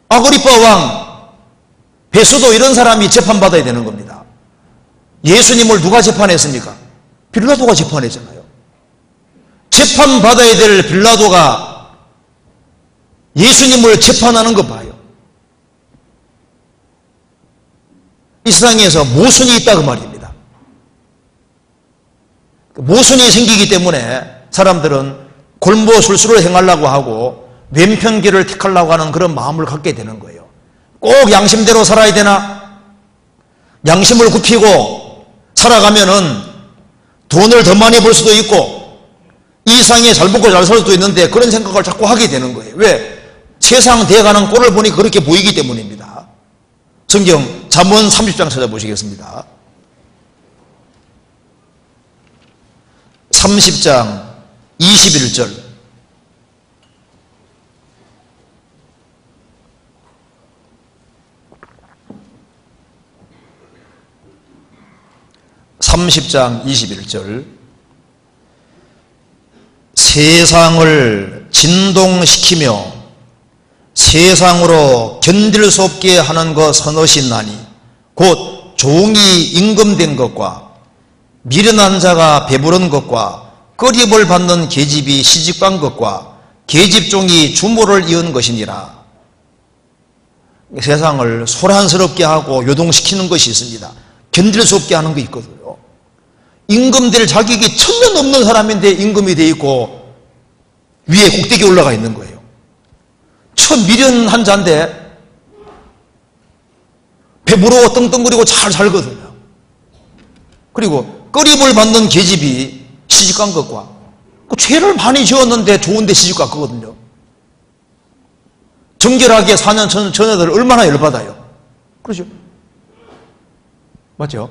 아그리빠 왕, 베스도 이런 사람이 재판받아야 되는 겁니다. 예수님을 누가 재판했습니까? 빌라도가 재판했잖아요. 재판받아야 될 빌라도가 예수님을 재판하는 거 봐요. 이 세상에서 모순이 있다 그 말입니다. 모순이 생기기 때문에 사람들은 골모술수를 행하려고 하고 왼편길을 택하려고 하는 그런 마음을 갖게 되는 거예요. 꼭 양심대로 살아야 되나? 양심을 굽히고 살아가면은 돈을 더 많이 벌 수도 있고 이 세상에 잘 먹고 잘 살 수도 있는데 그런 생각을 자꾸 하게 되는 거예요. 왜? 세상 돼가는 꼴을 보니 그렇게 보이기 때문입니다. 성경 잠언 30장 찾아보시겠습니다. 30장 21절. (30장 21절) 세상을 진동시키며 세상으로 견딜 수 없게 하는 것 서너시 나니 곧 종이 임금된 것과 미련한 자가 배부른 것과 꺼림을 받는 계집이 시집간 것과 계집종이 주모를 이은 것이니라. 세상을 소란스럽게 하고 요동시키는 것이 있습니다. 견딜 수 없게 하는 게 있거든요. 임금될 자격이 천년 없는 사람인데 임금이 돼 있고 위에 꼭대기에 올라가 있는 거예요. 천 미련한 자인데 배부르고 떵떵거리고 잘 살거든요. 그리고 꺼림을 받는 계집이 시집간 것과 그 죄를 많이 지었는데 좋은데 시집 갔거든요. 정결하게 사는 처녀들 얼마나 열받아요. 그렇죠? 맞죠?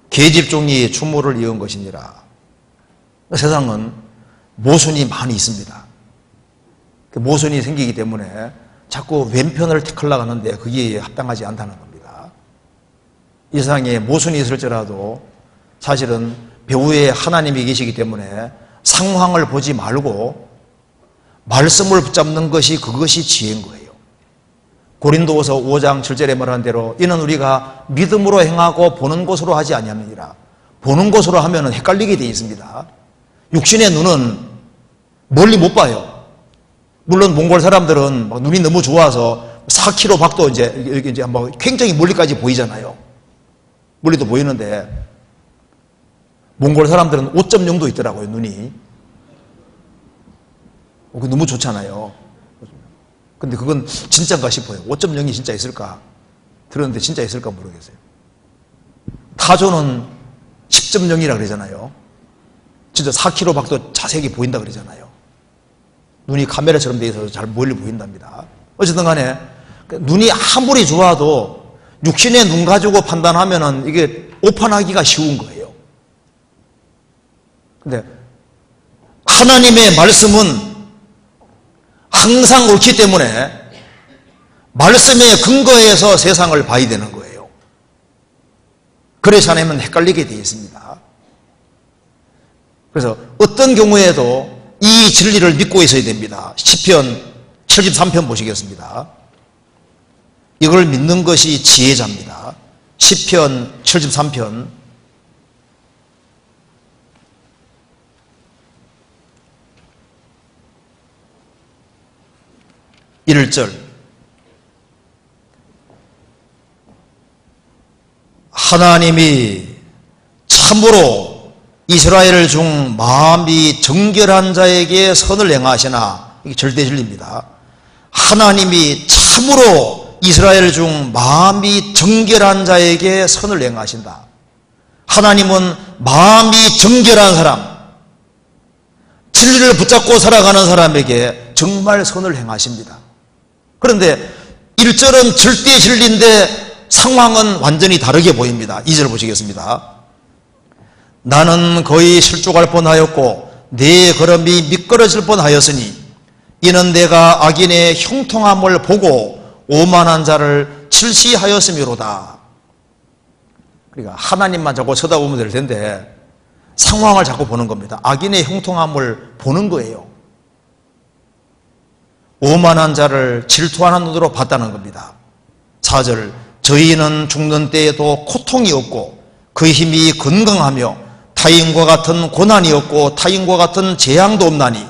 계집종이 추모를 이은 것이니라. 세상은 모순이 많이 있습니다. 모순이 생기기 때문에 자꾸 왼편을 택하려고 하는데 그게 합당하지 않다는 겁니다. 이 세상에 모순이 있을지라도 사실은 배후에 하나님이 계시기 때문에 상황을 보지 말고 말씀을 붙잡는 것이 그것이 지혜인 거예요. 고린도후서 5장 7절에 말하는 대로 이는 우리가 믿음으로 행하고 보는 것으로 하지 아니하느니라. 보는 것으로 하면 헷갈리게 되어 있습니다. 육신의 눈은 멀리 못 봐요. 물론 몽골 사람들은 막 눈이 너무 좋아서 4km 밖도 이제 뭐 굉장히 멀리까지 보이잖아요. 멀리도 보이는데 몽골 사람들은 5.0도 있더라고요, 눈이. 너무 좋잖아요. 근데 그건 진짜인가 싶어요. 5.0이 진짜 있을까? 들었는데 진짜 있을까 모르겠어요. 타조는 10.0이라 그러잖아요. 진짜 4km 밖도 자세히 보인다 그러잖아요. 눈이 카메라처럼 돼 있어서 잘 멀리 보인답니다. 어쨌든 간에 눈이 아무리 좋아도 육신의 눈 가지고 판단하면은 이게 오판하기가 쉬운 거예요. 근데 하나님의 말씀은 항상 옳기 때문에 말씀에 근거해서 세상을 봐야 되는 거예요. 그렇지 않으면 헷갈리게 되어 있습니다. 그래서 어떤 경우에도 이 진리를 믿고 있어야 됩니다. 시편 73편 보시겠습니다. 이걸 믿는 것이 지혜자입니다. 시편 73편 1절 하나님이 참으로 이스라엘 중 마음이 정결한 자에게 선을 행하시나. 이게 절대 진리입니다. 하나님이 참으로 이스라엘 중 마음이 정결한 자에게 선을 행하신다. 하나님은 마음이 정결한 사람, 진리를 붙잡고 살아가는 사람에게 정말 선을 행하십니다. 그런데 1절은 절대 진리인데 상황은 완전히 다르게 보입니다. 2절 보시겠습니다. 나는 거의 실족할 뻔하였고 내 걸음이 미끄러질 뻔하였으니 이는 내가 악인의 형통함을 보고 오만한 자를 질시하였음이로다. 그러니까 하나님만 자꾸 쳐다보면 될 텐데 상황을 자꾸 보는 겁니다. 악인의 형통함을 보는 거예요. 오만한 자를 질투하는 눈으로 봤다는 겁니다. 4절 저희는 죽는 때에도 고통이 없고 그 힘이 건강하며 타인과 같은 고난이 없고 타인과 같은 재앙도 없나니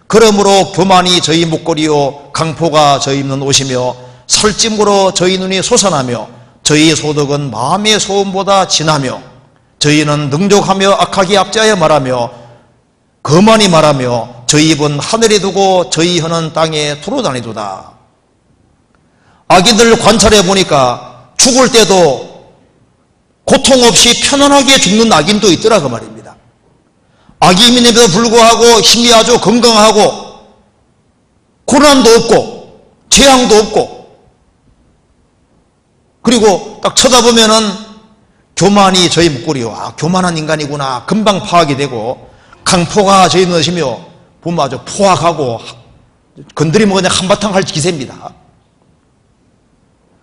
그러므로 교만이 저희 목걸이요 강포가 저희 입는 옷이며 설찜으로 저희 눈이 솟아나며 저희 소득은 마음의 소음보다 진하며 저희는 능욕하며 악하게 압제하여 말하며 거만히 말하며 저희 입은 하늘에 두고 저희 혀는 땅에 두루다니도다. 악인들 관찰해 보니까 죽을 때도 고통 없이 편안하게 죽는 악인도 있더라 그 말입니다. 악인임에도 불구하고 힘이 아주 건강하고 고난도 없고 재앙도 없고, 그리고 딱 쳐다보면은 교만이 저희 목걸이요, 아, 교만한 인간이구나 금방 파악이 되고, 강포가 저희 넣으시며 보면 아주 포악하고 건드리면 그냥 한바탕 할 기세입니다.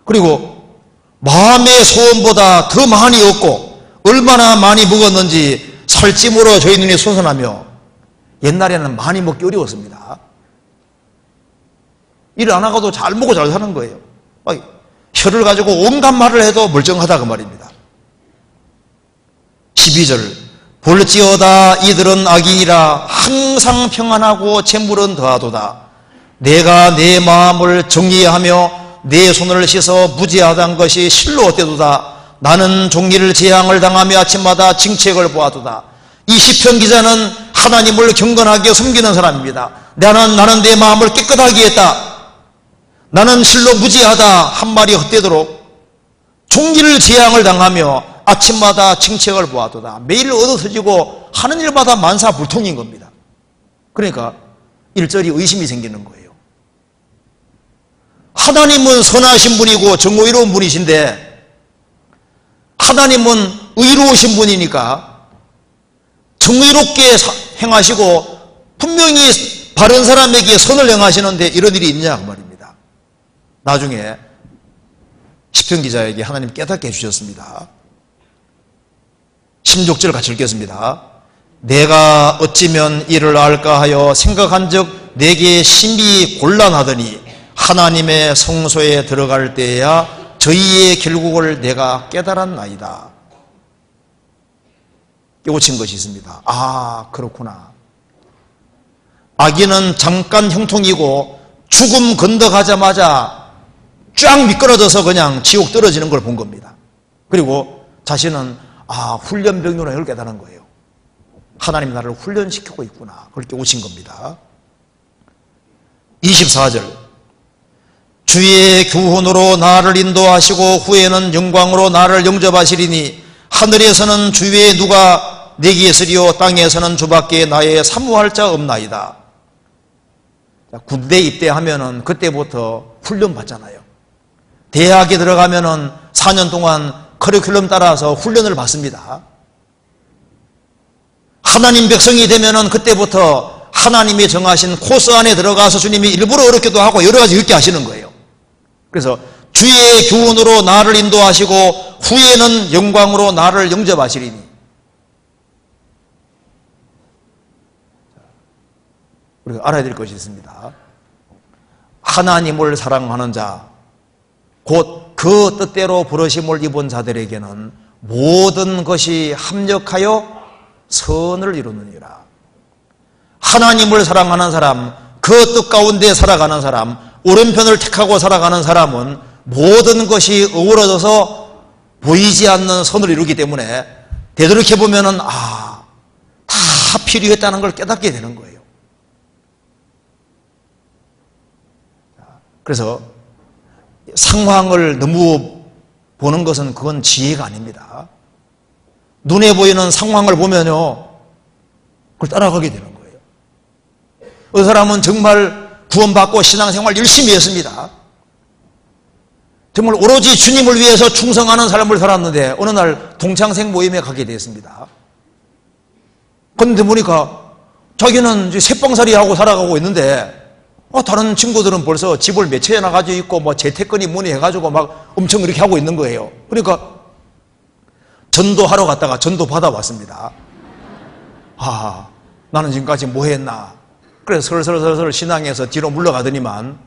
그리고 마음의 소원보다 더 많이 얻고 얼마나 많이 먹었는지 살찜으로 저희 눈이 솟아나며, 옛날에는 많이 먹기 어려웠습니다. 일 안 하고도 잘 먹고 잘 사는 거예요. 혀를 가지고 온갖 말을 해도 멀쩡하다 그 말입니다. 12절, 볼지어다 이들은 악인이라 항상 평안하고 재물은 더하도다. 내가 내 마음을 정리하며 내 손을 씻어 무지하다는 것이 실로 어때도다. 나는 종일 재앙을 당하며 아침마다 징책을 보아도다. 이 시편 기자는 하나님을 경건하게 섬기는 사람입니다. 나는 내 마음을 깨끗하게 했다. 나는 실로 무지하다 한 말이 헛되도록 종일 재앙을 당하며 아침마다 징책을 보아도다. 매일 얻어서지고 하는 일마다 만사불통인 겁니다. 그러니까 일절이 의심이 생기는 거예요. 하나님은 선하신 분이고 정의로운 분이신데, 하나님은 의로우신 분이니까 정의롭게 행하시고 분명히 바른 사람에게 선을 행하시는데 이런 일이 있냐 그 말입니다. 나중에 시편 기자에게 하나님 깨닫게 해주셨습니다. 16절 같이 읽겠습니다. 내가 어찌면 이를 알까 하여 생각한즉 내게 심히 곤란하더니 하나님의 성소에 들어갈 때야 저희의 결국을 내가 깨달았나이다. 깨우친 것이 있습니다. 아, 그렇구나. 악인은 잠깐 형통이고 죽음 건너가자마자 쫙 미끄러져서 그냥 지옥 떨어지는 걸 본 겁니다. 그리고 자신은 훈련병이구나 이걸 깨달은 거예요. 하나님이 나를 훈련시키고 있구나. 그걸 깨우친 겁니다. 24절, 주의 교훈으로 나를 인도하시고 후에는 영광으로 나를 영접하시리니 하늘에서는 주 외에 누가 내게 있으리요 땅에서는 주밖에 나의 사모할 자 없나이다. 군대 입대하면은 그때부터 훈련 받잖아요. 대학에 들어가면은 4년 동안 커리큘럼 따라서 훈련을 받습니다. 하나님 백성이 되면은 그때부터 하나님이 정하신 코스 안에 들어가서 주님이 일부러 어렵게도 하고 여러 가지 읽게 하시는 거예요. 그래서 주의 교훈으로 나를 인도하시고 후에는 영광으로 나를 영접하시리니. 우리가 알아야 될 것이 있습니다. 하나님을 사랑하는 자, 곧 그 뜻대로 부르심을 입은 자들에게는 모든 것이 합력하여 선을 이루느니라. 하나님을 사랑하는 사람, 그 뜻 가운데 살아가는 사람, 오른편을 택하고 살아가는 사람은 모든 것이 어우러져서 보이지 않는 선을 이루기 때문에 되돌이켜보면은 다 필요했다는 걸 깨닫게 되는 거예요. 그래서 상황을 너무 보는 것은 그건 지혜가 아닙니다. 눈에 보이는 상황을 보면요, 그걸 따라가게 되는 거예요. 어떤 사람은 정말 구원받고 신앙생활 열심히 했습니다. 정말 오로지 주님을 위해서 충성하는 삶을 살았는데 어느 날 동창생 모임에 가게 됐습니다. 그런데 보니까 자기는 새빵살이 하고 살아가고 있는데 다른 친구들은 벌써 집을 몇 채나 가지고 있고 뭐 재테크니 뭐니 해가지고 막 엄청 이렇게 하고 있는 거예요. 그러니까 전도하러 갔다가 전도 받아왔습니다. 나는 지금까지 뭐 했나. 그래서 슬슬 신앙에서 뒤로 물러가더니만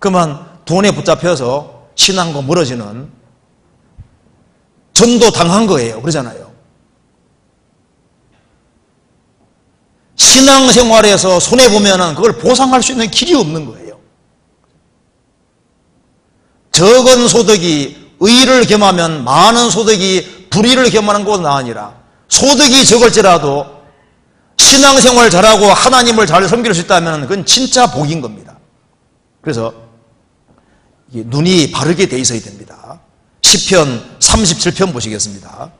그만 돈에 붙잡혀서 신앙과 멀어지는, 전도 당한 거예요. 그러잖아요. 신앙생활에서 손해보면은 그걸 보상할 수 있는 길이 없는 거예요. 적은 소득이 의를 겸하면 많은 소득이 불의를 겸하는 것은 나으니라. 소득이 적을지라도 신앙생활 잘하고 하나님을 잘 섬길 수 있다면 그건 진짜 복인 겁니다. 그래서 눈이 바르게 돼 있어야 됩니다. 시편 37편 보시겠습니다.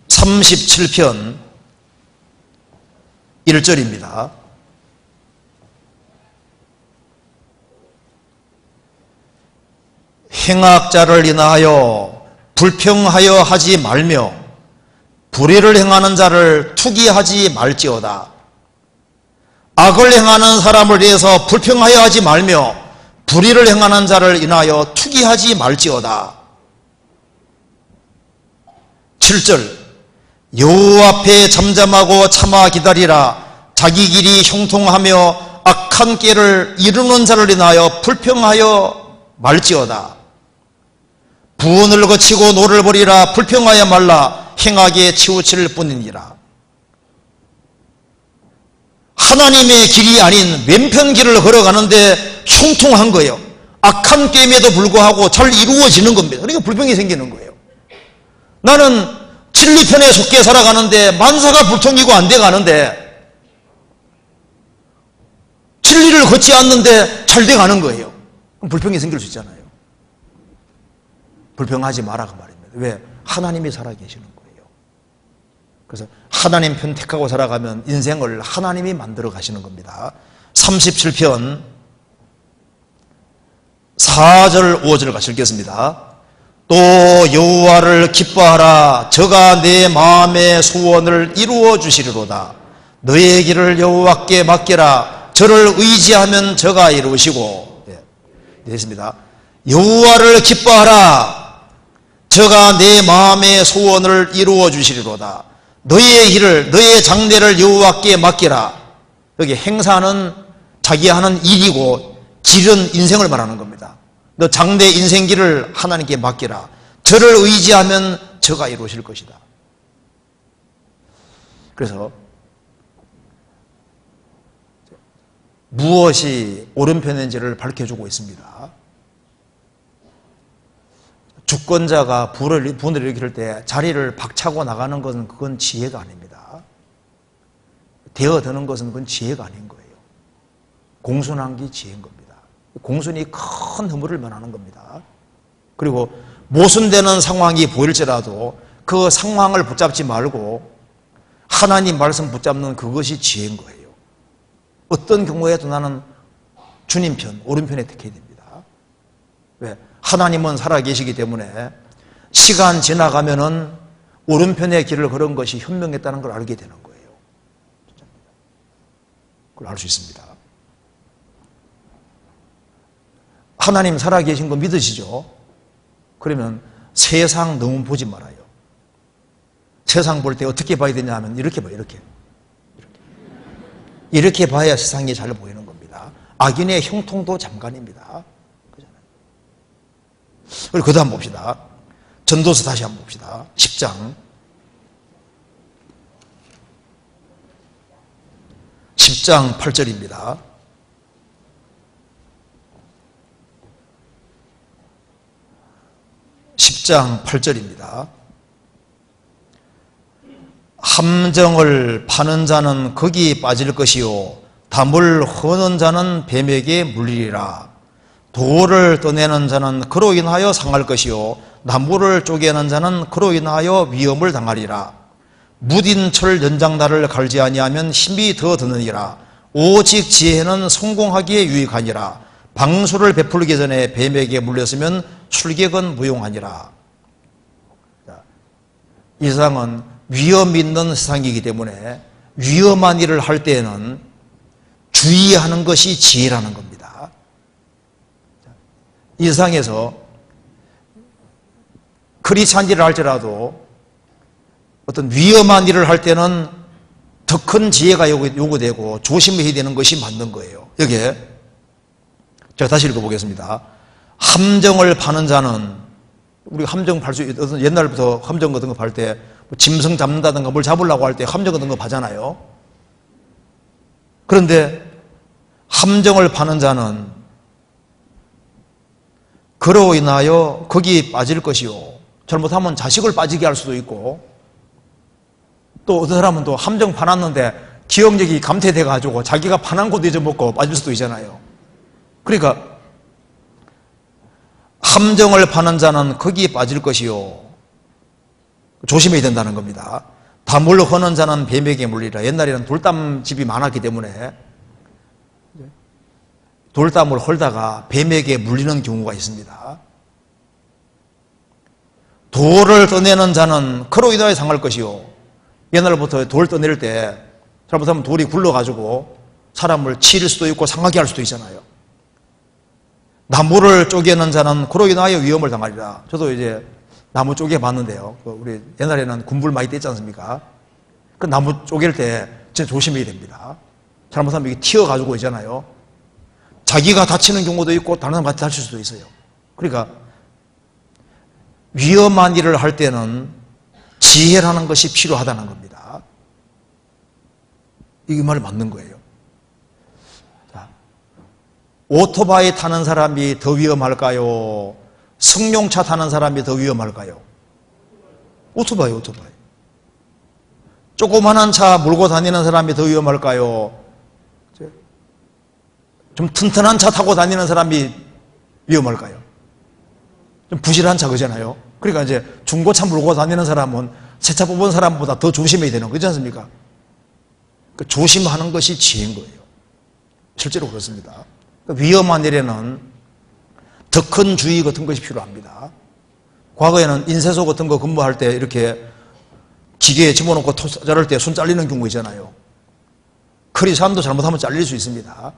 37편 1절입니다. 행악자를 인하여 불평하여 하지 말며 불의를 행하는 자를 투기하지 말지어다. 악을 행하는 사람을 위해서 불평하여 하지 말며 불의를 행하는 자를 인하여 투기하지 말지어다. 7절 여호와 앞에 잠잠하고 참아 기다리라. 자기 길이 형통하며 악한 꾀를 이루는 자를 인하여 불평하여 말지어다. 부언을 거치고 노를 버리라. 불평하여 말라. 행하게 치우칠 뿐이니라. 하나님의 길이 아닌 왼편 길을 걸어가는데 형통한 거예요. 악한 꾀임에도 불구하고 잘 이루어지는 겁니다. 그러니까 불평이 생기는 거예요. 나는 진리편에 속해 살아가는데 만사가 불통이고 안 돼 가는데 진리를 걷지 않는데 잘 돼 가는 거예요. 그럼 불평이 생길 수 있잖아요. 불평하지 마라 그 말입니다. 왜? 하나님이 살아계시는 거예요. 그래서 하나님 편 택하고 살아가면 인생을 하나님이 만들어 가시는 겁니다. 37편 4절 5절 같이 읽겠습니다. 또 여호와를 기뻐하라. 저가 내 마음의 소원을 이루어 주시리로다. 너의 길을 여호와께 맡기라. 저를 의지하면 저가 이루시고. 됐습니다. 여호와를 기뻐하라. 저가 내 마음의 소원을 이루어 주시리로다. 너의 길을 너의 장래를 여호와께 맡기라. 여기 행사는 자기 하는 일이고 길은 인생을 말하는 겁니다. 너 장래 인생길을 하나님께 맡기라. 저를 의지하면 저가 이루실 것이다. 그래서 무엇이 오른편인지를 밝혀주고 있습니다. 주권자가 분을 일으킬 때 자리를 박차고 나가는 것은 그건 지혜가 아닙니다. 되어드는 것은 그건 지혜가 아닌 거예요. 공손한 게 지혜인 겁니다. 공손이 큰 허물을 면하는 겁니다. 그리고 모순되는 상황이 보일지라도 그 상황을 붙잡지 말고 하나님 말씀 붙잡는 그것이 지혜인 거예요. 어떤 경우에도 나는 주님 편, 오른편에 택해야 됩니다. 왜? 하나님은 살아계시기 때문에 시간 지나가면은 오른편의 길을 걸은 것이 현명했다는 걸 알게 되는 거예요. 그걸 알 수 있습니다. 하나님 살아계신 거 믿으시죠? 그러면 세상 너무 보지 말아요. 세상 볼 때 어떻게 봐야 되냐 하면 이렇게 봐요. 이렇게 봐야 세상이 잘 보이는 겁니다. 악인의 형통도 잠깐입니다. 그리고 그 다음 봅시다. 전도서 다시 한번 봅시다. 10장 8절입니다. (10장 8절입니다) 함정을 파는 자는 거기 빠질 것이요 담을 허는 자는 뱀에게 물리리라. 돌을 떠내는 자는 그로 인하여 상할 것이요 나무를 쪼개는 자는 그로 인하여 위험을 당하리라. 무딘 철 연장날을 갈지 아니하면 힘이 더 드느니라. 오직 지혜는 성공하기에 유익하니라. 방수를 베풀기 전에 뱀에게 물렸으면 출객은 무용하니라. 이 세상은 위험 있는 세상이기 때문에 위험한 일을 할 때에는 주의하는 것이 지혜라는 겁니다. 이 세상에서 크리스찬 일을 할지라도 어떤 위험한 일을 할 때는 더 큰 지혜가 요구되고 조심해야 되는 것이 맞는 거예요. 여기에 제가 다시 읽어보겠습니다. 함정을 파는 자는, 우리가 함정 팔 수 있는, 옛날부터 함정 같은 거 팔 때 짐승 잡는다든가 뭘 잡으려고 할 때 함정 같은 거 파잖아요. 그런데 함정을 파는 자는 그로 인하여 거기 빠질 것이요. 잘못하면 자식을 빠지게 할 수도 있고, 또 어떤 사람은 또 함정 파놨는데 기억력이 감퇴돼가지고 자기가 파난 곳 잊어먹고 빠질 수도 있잖아요. 그러니까 함정을 파는 자는 거기에 빠질 것이요. 조심해야 된다는 겁니다. 담을 허는 자는 뱀에게 물리라. 옛날에는 돌담집이 많았기 때문에 돌담을 헐다가 뱀에게 물리는 경우가 있습니다. 돌을 떠내는 자는 그로 인하여 상할 것이요. 옛날부터 돌 떠낼 때 잘못하면 돌이 굴러가지고 사람을 치일 수도 있고 상하게 할 수도 있잖아요. 나무를 쪼개는 자는 그로 인하여 위험을 당하리라. 저도 이제 나무 쪼개 봤는데요. 우리 옛날에는 군불 많이 뗐지 않습니까? 그 나무 쪼갤 때 진짜 조심해야 됩니다. 잘못하면 이게 튀어가지고 있잖아요. 자기가 다치는 경우도 있고 다른 사람한테 다칠 수도 있어요. 그러니까 위험한 일을 할 때는 지혜라는 것이 필요하다는 겁니다. 이게 말 맞는 거예요. 자, 오토바이 타는 사람이 더 위험할까요? 승용차 타는 사람이 더 위험할까요? 오토바이. 조그만한 차 몰고 다니는 사람이 더 위험할까요? 좀 튼튼한 차 타고 다니는 사람이 위험할까요? 좀 부실한 차 그잖아요. 그러니까 이제 중고차 몰고 다니는 사람은 새 차 뽑은 사람보다 더 조심해야 되는 거지 않습니까? 그 조심하는 것이 지혜인 거예요. 실제로 그렇습니다. 위험한 일에는 더 큰 주의 같은 것이 필요합니다. 과거에는 인쇄소 같은 거 근무할 때 이렇게 기계에 집어넣고 자를 때 손 잘리는 경우 있잖아요. 크리찬도 잘못하면 잘릴 수 있습니다.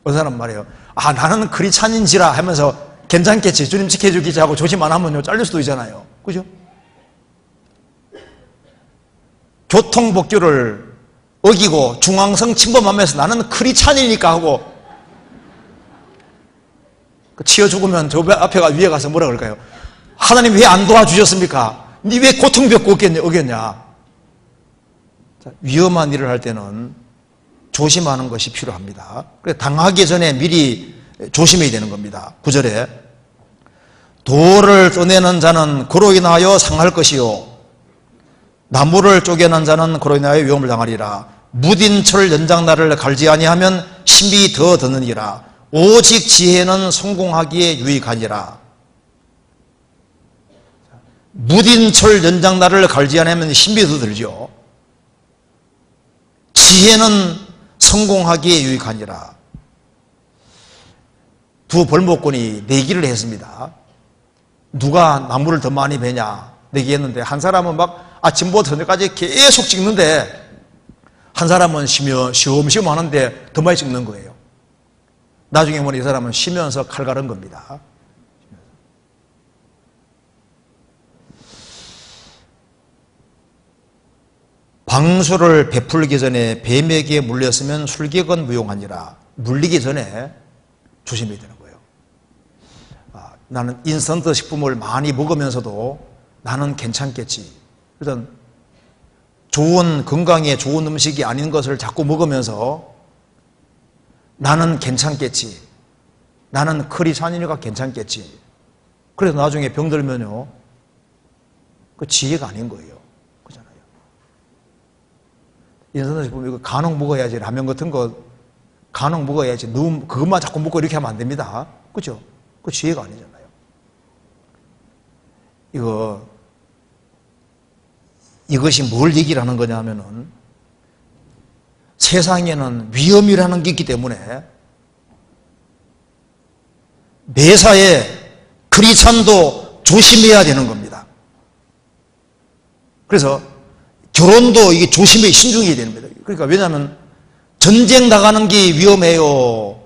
어떤 사람 말이에요. 아, 나는 크리찬인지라 하면서 괜찮겠지. 주님 지켜주겠지 하고 조심 안 하면요. 잘릴 수도 있잖아요. 그죠? 교통법규를 어기고 중앙성 침범하면서 나는 크리찬이니까 하고 치여 죽으면 저 앞에가 위에 가서 뭐라 그럴까요? 하나님 왜 안 도와주셨습니까? 니 왜 고통겪고 어겼냐? 위험한 일을 할 때는 조심하는 것이 필요합니다. 그래서 당하기 전에 미리 조심해야 되는 겁니다. 9절에 돌을 떠내는 자는 그로 인하여 상할 것이요 나무를 쪼개는 자는 그로 인하여 위험을 당하리라. 무딘 철 연장나를 갈지 아니하면 힘이 더 드느니라. 오직 지혜는 성공하기에 유익하니라. 무딘 철 연장나를 갈지 아니하면 힘이 더 들죠. 지혜는 성공하기에 유익하니라. 두 벌목꾼이 내기를 했습니다. 누가 나무를 더 많이 베냐 내기했는데 한 사람은 막 아침부터 저녁까지 계속 찍는데 한 사람은 쉬엄쉬엄 하는데 더 많이 찍는 거예요. 나중에 보니 이 사람은 쉬면서 칼 갈은 겁니다. 방수를 베풀기 전에 뱀에게 물렸으면 술객은 무용하니라. 물리기 전에 조심해야 되는 거예요. 나는 인스턴트 식품을 많이 먹으면서도 나는 괜찮겠지. 일단 좋은 건강에 좋은 음식이 아닌 것을 자꾸 먹으면서 나는 괜찮겠지. 나는 크리스찬이니까 괜찮겠지. 그래서 나중에 병들면요. 그 지혜가 아닌 거예요. 그잖아요. 인스턴트 식품 이거 간혹 먹어야지. 라면 같은 거 간혹 먹어야지. 너무 그것만 자꾸 먹고 이렇게 하면 안 됩니다. 그죠? 그 지혜가 아니잖아요. 이것이 뭘 얘기를 하는 거냐 하면은 세상에는 위험이라는 게 있기 때문에 매사에 크리스찬도 조심해야 되는 겁니다. 그래서 결혼도 이게 조심해 신중해야 됩니다. 그러니까 왜냐하면 전쟁 나가는 게 위험해요.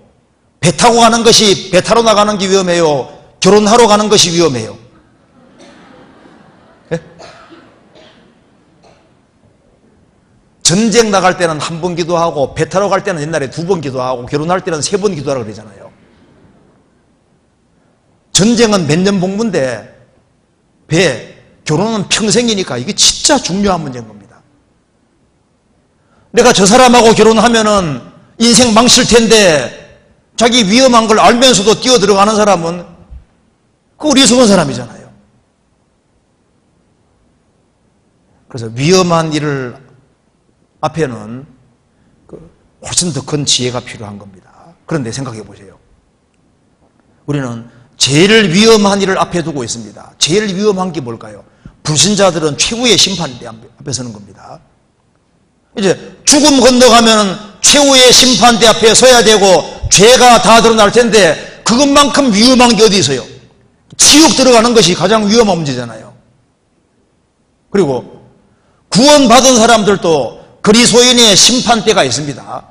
배 타고 가는 것이 배 타러 나가는 게 위험해요. 결혼하러 가는 것이 위험해요. 네? 전쟁 나갈 때는 한 번 기도하고 배 타러 갈 때는 옛날에 2번 기도하고 결혼할 때는 3번 기도하라고 그러잖아요. 전쟁은 몇 년 복무인데 결혼은 평생이니까 이게 진짜 중요한 문제인 겁니다. 내가 저 사람하고 결혼하면은 인생 망칠 텐데 자기 위험한 걸 알면서도 뛰어 들어가는 사람은 그 어리석은 사람이잖아요. 그래서 위험한 일을 앞에는 훨씬 더 큰 지혜가 필요한 겁니다. 그런데 생각해 보세요. 우리는 제일 위험한 일을 앞에 두고 있습니다. 제일 위험한 게 뭘까요? 불신자들은 최후의 심판대 앞에 서는 겁니다. 이제 죽음 건너가면 최후의 심판대 앞에 서야 되고 죄가 다 드러날 텐데 그것만큼 위험한 게 어디 있어요? 지옥 들어가는 것이 가장 위험한 문제잖아요. 그리고 구원받은 사람들도 그리스도인의 심판대가 있습니다.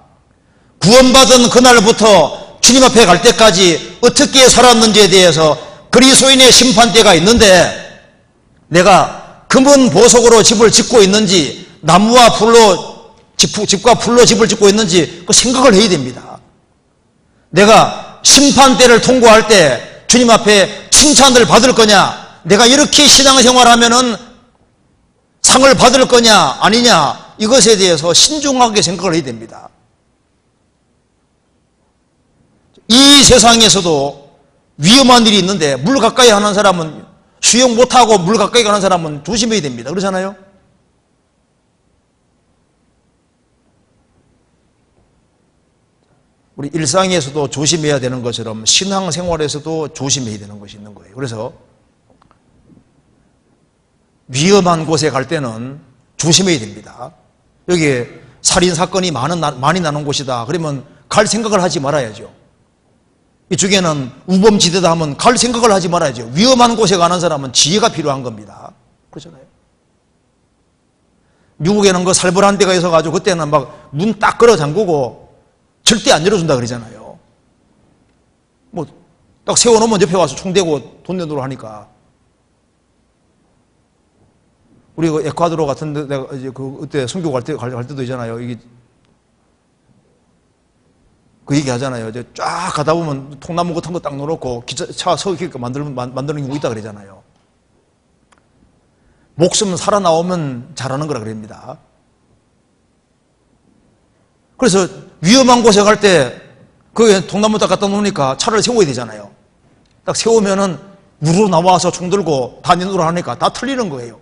구원받은 그날부터 주님 앞에 갈 때까지 어떻게 살았는지에 대해서 그리스도인의 심판대가 있는데 내가 금은 보석으로 집을 짓고 있는지 나무와 풀로 집과 풀로 집을 짓고 있는지 그 생각을 해야 됩니다. 내가 심판대를 통과할 때 주님 앞에 칭찬을 받을 거냐, 내가 이렇게 신앙생활하면은 상을 받을 거냐 아니냐, 이것에 대해서 신중하게 생각을 해야 됩니다. 이 세상에서도 위험한 일이 있는데 물 가까이 하는 사람은, 수영 못하고 물 가까이 가는 사람은 조심해야 됩니다. 그렇잖아요? 우리 일상에서도 조심해야 되는 것처럼 신앙생활에서도 조심해야 되는 것이 있는 거예요. 그래서 위험한 곳에 갈 때는 조심해야 됩니다. 여기에 살인사건이 많이 나는 곳이다 그러면 갈 생각을 하지 말아야죠. 이쪽에는 우범지대다 하면 갈 생각을 하지 말아야죠. 위험한 곳에 가는 사람은 지혜가 필요한 겁니다. 그렇잖아요. 미국에는 그 살벌한 데가 있어가지고 그때는 막 문 딱 걸어 잠그고 절대 안 열어준다 그러잖아요. 뭐 딱 세워놓으면 옆에 와서 총 대고 돈 내놓으라 하니까. 우리 그 에콰도르 같은 데 내가 이제 그때 선교 갈 때도 있잖아요. 이게 그 얘기 하잖아요. 이제 쫙 가다 보면 통나무 같은 거 딱 놓고 기차 서게끔 만드는 경우 있다 그러잖아요. 목숨 살아나오면 잘하는 거라 그럽니다. 그래서 위험한 곳에 갈 때 그 통나무 딱 갖다 놓으니까 차를 세워야 되잖아요. 딱 세우면은 무로 나와서 총 들고 다 내놓으라 하니까 다 틀리는 거예요.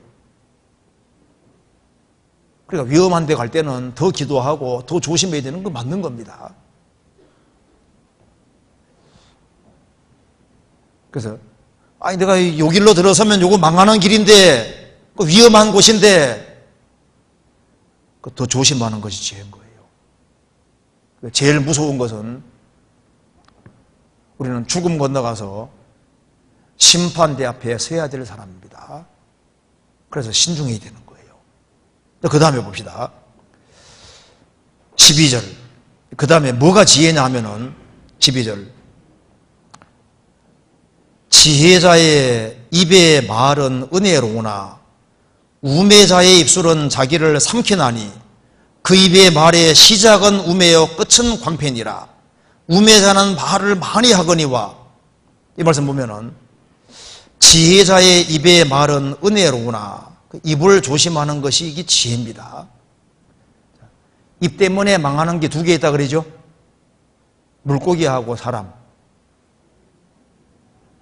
그러니까 위험한 데 갈 때는 더 기도하고 더 조심해야 되는 건 맞는 겁니다. 그래서 아니 내가 요 길로 들어서면 요거 망하는 길인데 그 위험한 곳인데 더 조심하는 것이 지혜인 거예요. 제일 무서운 것은 우리는 죽음 건너가서 심판대 앞에 서야 될 사람입니다. 그래서 신중해야 되는 거예요. 그 다음에 봅시다. 12절. 그 다음에 뭐가 지혜냐 하면은 12절. 지혜자의 입의 말은 은혜로우나 우매자의 입술은 자기를 삼키나니 그 입의 말의 시작은 우매요 끝은 광팬이라. 우매자는 말을 많이 하거니와. 이 말씀 보면은 지혜자의 입의 말은 은혜로우나, 입을 조심하는 것이 이게 지혜입니다. 입 때문에 망하는 게 두 개 있다 그러죠. 물고기하고 사람.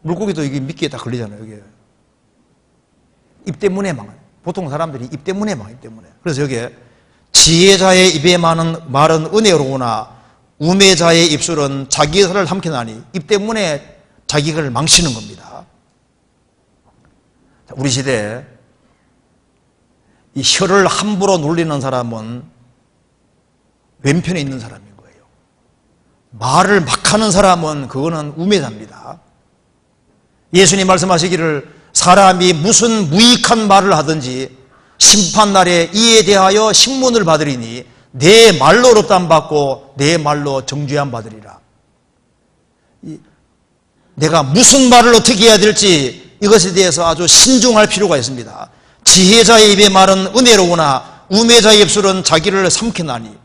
물고기도 이게 미끼에 딱 걸리잖아요. 이게 입 때문에 망해요. 보통 사람들이 입 때문에 망해요. 입 때문에. 그래서 여기에 지혜자의 입에 말은 은혜로우나 우매자의 입술은 자기 혀를 삼키나니, 입 때문에 자기 혀를 망치는 겁니다. 우리 시대에 이 혀를 함부로 놀리는 사람은 왼편에 있는 사람인 거예요. 말을 막 하는 사람은 그거는 우매자입니다. 예수님 말씀하시기를 사람이 무슨 무익한 말을 하든지 심판날에 이에 대하여 신문을 받으리니 내 말로 롭담 받고 내 말로 정죄함 받으리라. 내가 무슨 말을 어떻게 해야 될지 이것에 대해서 아주 신중할 필요가 있습니다. 지혜자의 입의 말은 은혜로우나 우매자의 입술은 자기를 삼키나니.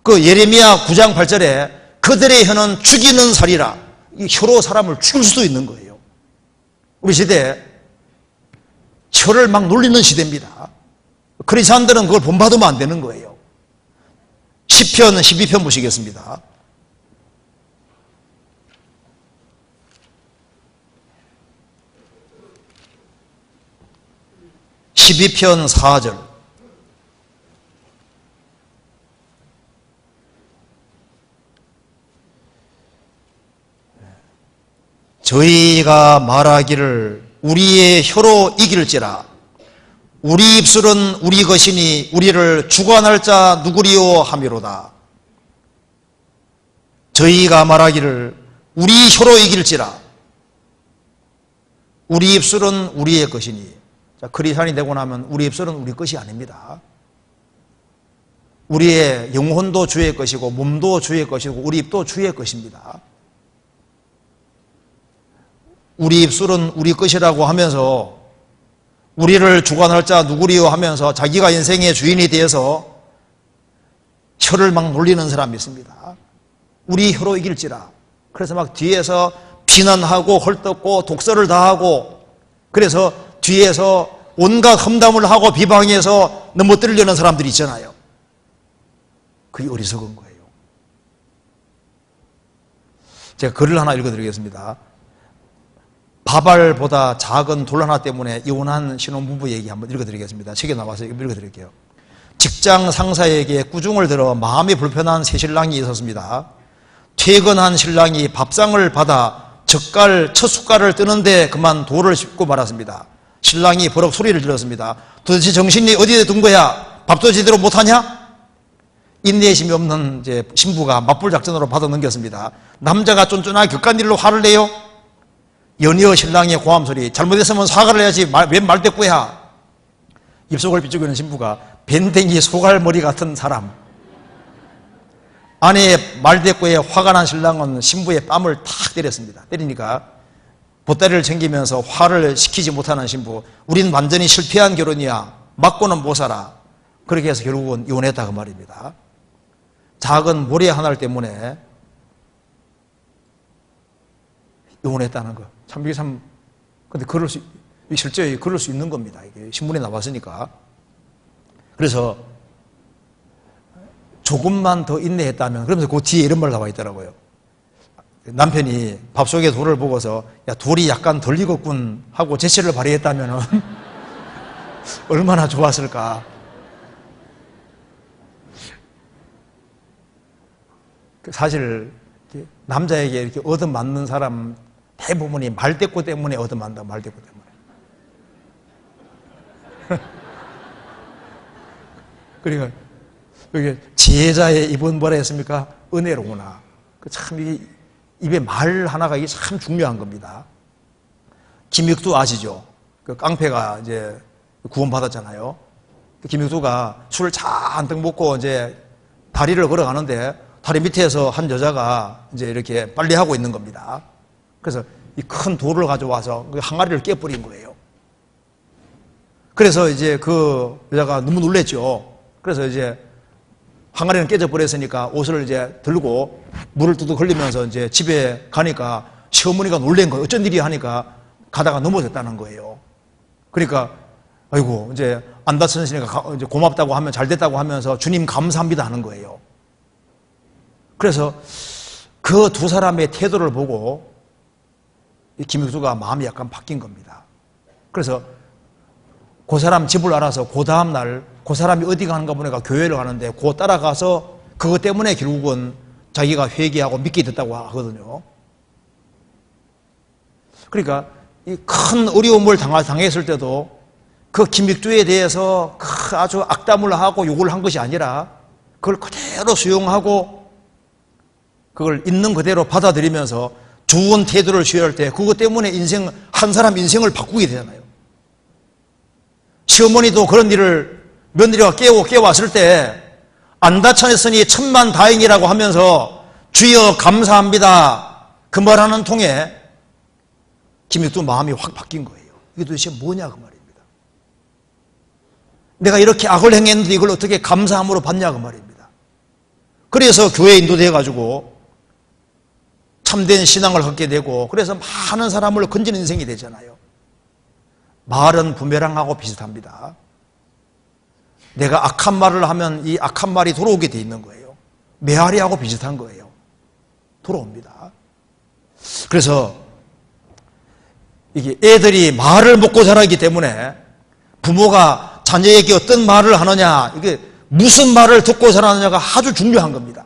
그 예레미야 9장 8절에 그들의 혀는 죽이는 살이라. 이 혀로 사람을 죽일 수도 있는 거예요. 우리 시대에 혀를 막 놀리는 시대입니다. 크리스찬들은 그걸 본받으면 안 되는 거예요. 시편 12편 보시겠습니다. 12편 4절. 저희가 말하기를 우리의 혀로 이길지라 우리 입술은 우리 것이니 우리를 주관할 자 누구리요 하미로다. 저희가 말하기를 우리 혀로 이길지라 우리 입술은 우리의 것이니. 자, 크리스찬이 되고 나면 우리 입술은 우리 것이 아닙니다. 우리의 영혼도 주의 것이고 몸도 주의 것이고 우리 입도 주의 것입니다. 우리 입술은 우리 것이라고 하면서 우리를 주관할 자 누구리요 하면서 자기가 인생의 주인이 되어서 혀를 막 놀리는 사람이 있습니다. 우리 혀로 이길지라. 그래서 막 뒤에서 비난하고 헐뜯고 독설을 다하고 그래서 뒤에서 온갖 험담을 하고 비방해서 넘어뜨리려는 사람들이 있잖아요. 그게 어리석은 거예요. 제가 글을 하나 읽어드리겠습니다. 바발보다 작은 돌 하나 때문에 이혼한 신혼부부 얘기 한번 읽어드리겠습니다. 책에 나와서 읽어드릴게요. 직장 상사에게 꾸중을 들어 마음이 불편한 새 신랑이 있었습니다. 퇴근한 신랑이 밥상을 받아 젓갈 첫 숟갈을 뜨는데 그만 돌을 씹고 말았습니다. 신랑이 버럭 소리를 질렀습니다. 도대체 정신이 어디에 둔 거야? 밥도 제대로 못하냐? 인내심이 없는 이제 신부가 맞불 작전으로 받아 넘겼습니다. 남자가 쫀쫀하게 격한 일로 화를 내요? 연이어 신랑의 고함 소리. 잘못했으면 사과를 해야지 웬 말대꾸야. 입속을 비추고 있는 신부가 밴댕이 소갈머리 같은 사람. 아내의 말대꾸에 화가 난 신랑은 신부의 뺨을 탁 때렸습니다. 때리니까 보따리를 챙기면서 화를 식히지 못하는 신부. 우린 완전히 실패한 결혼이야. 맞고는 못 살아. 그렇게 해서 결국은 이혼했다 그 말입니다. 작은 모래 하나 때문에 이혼했다는 거. 참 이게 참 근데 실제 그럴 수 있는 겁니다. 이게 신문에 나왔으니까. 그래서 조금만 더 인내했다면 그러면서 그 뒤에 이런 말 나와 있더라고요. 남편이 밥 속에 돌을 보고서 야 돌이 약간 덜 익었군 하고 제시를 발휘했다면 얼마나 좋았을까. 사실 남자에게 이렇게 얻어맞는 사람 대부분이 말대꾸 때문에 얻어맞는다. 말대꾸 때문에. 그러니까 여기 지혜자의 입은 뭐라 했습니까? 은혜로구나. 참 이게 입에 말 하나가 이게 참 중요한 겁니다. 김익두 아시죠? 그 깡패가 이제 구원받았잖아요. 김익두가 술을 잔뜩 먹고 이제 다리를 걸어가는데 다리 밑에서 한 여자가 이제 이렇게 빨래하고 있는 겁니다. 그래서 이 큰 돌을 가져와서 그 항아리를 깨버린 거예요. 그래서 이제 그 여자가 너무 놀랬죠. 그래서 이제 항아리는 깨져버렸으니까 옷을 이제 들고 물을 뚜둑 흘리면서 이제 집에 가니까 시어머니가 놀란 거예요. 어쩐 일이 하니까 가다가 넘어졌다는 거예요. 그러니까 아이고 이제 안 다쳤으니까 이제 고맙다고 하면 잘 됐다고 하면서 주님 감사합니다 하는 거예요. 그래서 그 두 사람의 태도를 보고 김익수가 마음이 약간 바뀐 겁니다. 그래서 그 사람 집을 알아서 그 다음날 그 사람이 어디 가는가 보니까 교회를 가는데 그 따라가서 그것 때문에 결국은 자기가 회개하고 믿게 됐다고 하거든요. 그러니까 이 큰 어려움을 당했을 때도 그 김익주에 대해서 아주 악담을 하고 욕을 한 것이 아니라 그걸 그대로 수용하고 그걸 있는 그대로 받아들이면서 좋은 태도를 취할 때 그것 때문에 한 사람 인생을 바꾸게 되잖아요. 시어머니도 그런 일을 며느리가 깨웠을 때 안 다쳤으니 천만 다행이라고 하면서 주여 감사합니다 그 말하는 통에 김익두 마음이 확 바뀐 거예요. 이게 도대체 뭐냐 그 말입니다. 내가 이렇게 악을 행했는데 이걸 어떻게 감사함으로 받냐 그 말입니다. 그래서 교회에 인도돼 가지고 참된 신앙을 갖게 되고 그래서 많은 사람을 건지는 인생이 되잖아요. 말은 부메랑하고 비슷합니다. 내가 악한 말을 하면 이 악한 말이 돌아오게 돼 있는 거예요. 메아리하고 비슷한 거예요. 돌아옵니다. 그래서 이게 애들이 말을 먹고 자라기 때문에 부모가 자녀에게 어떤 말을 하느냐, 이게 무슨 말을 듣고 자라느냐가 아주 중요한 겁니다.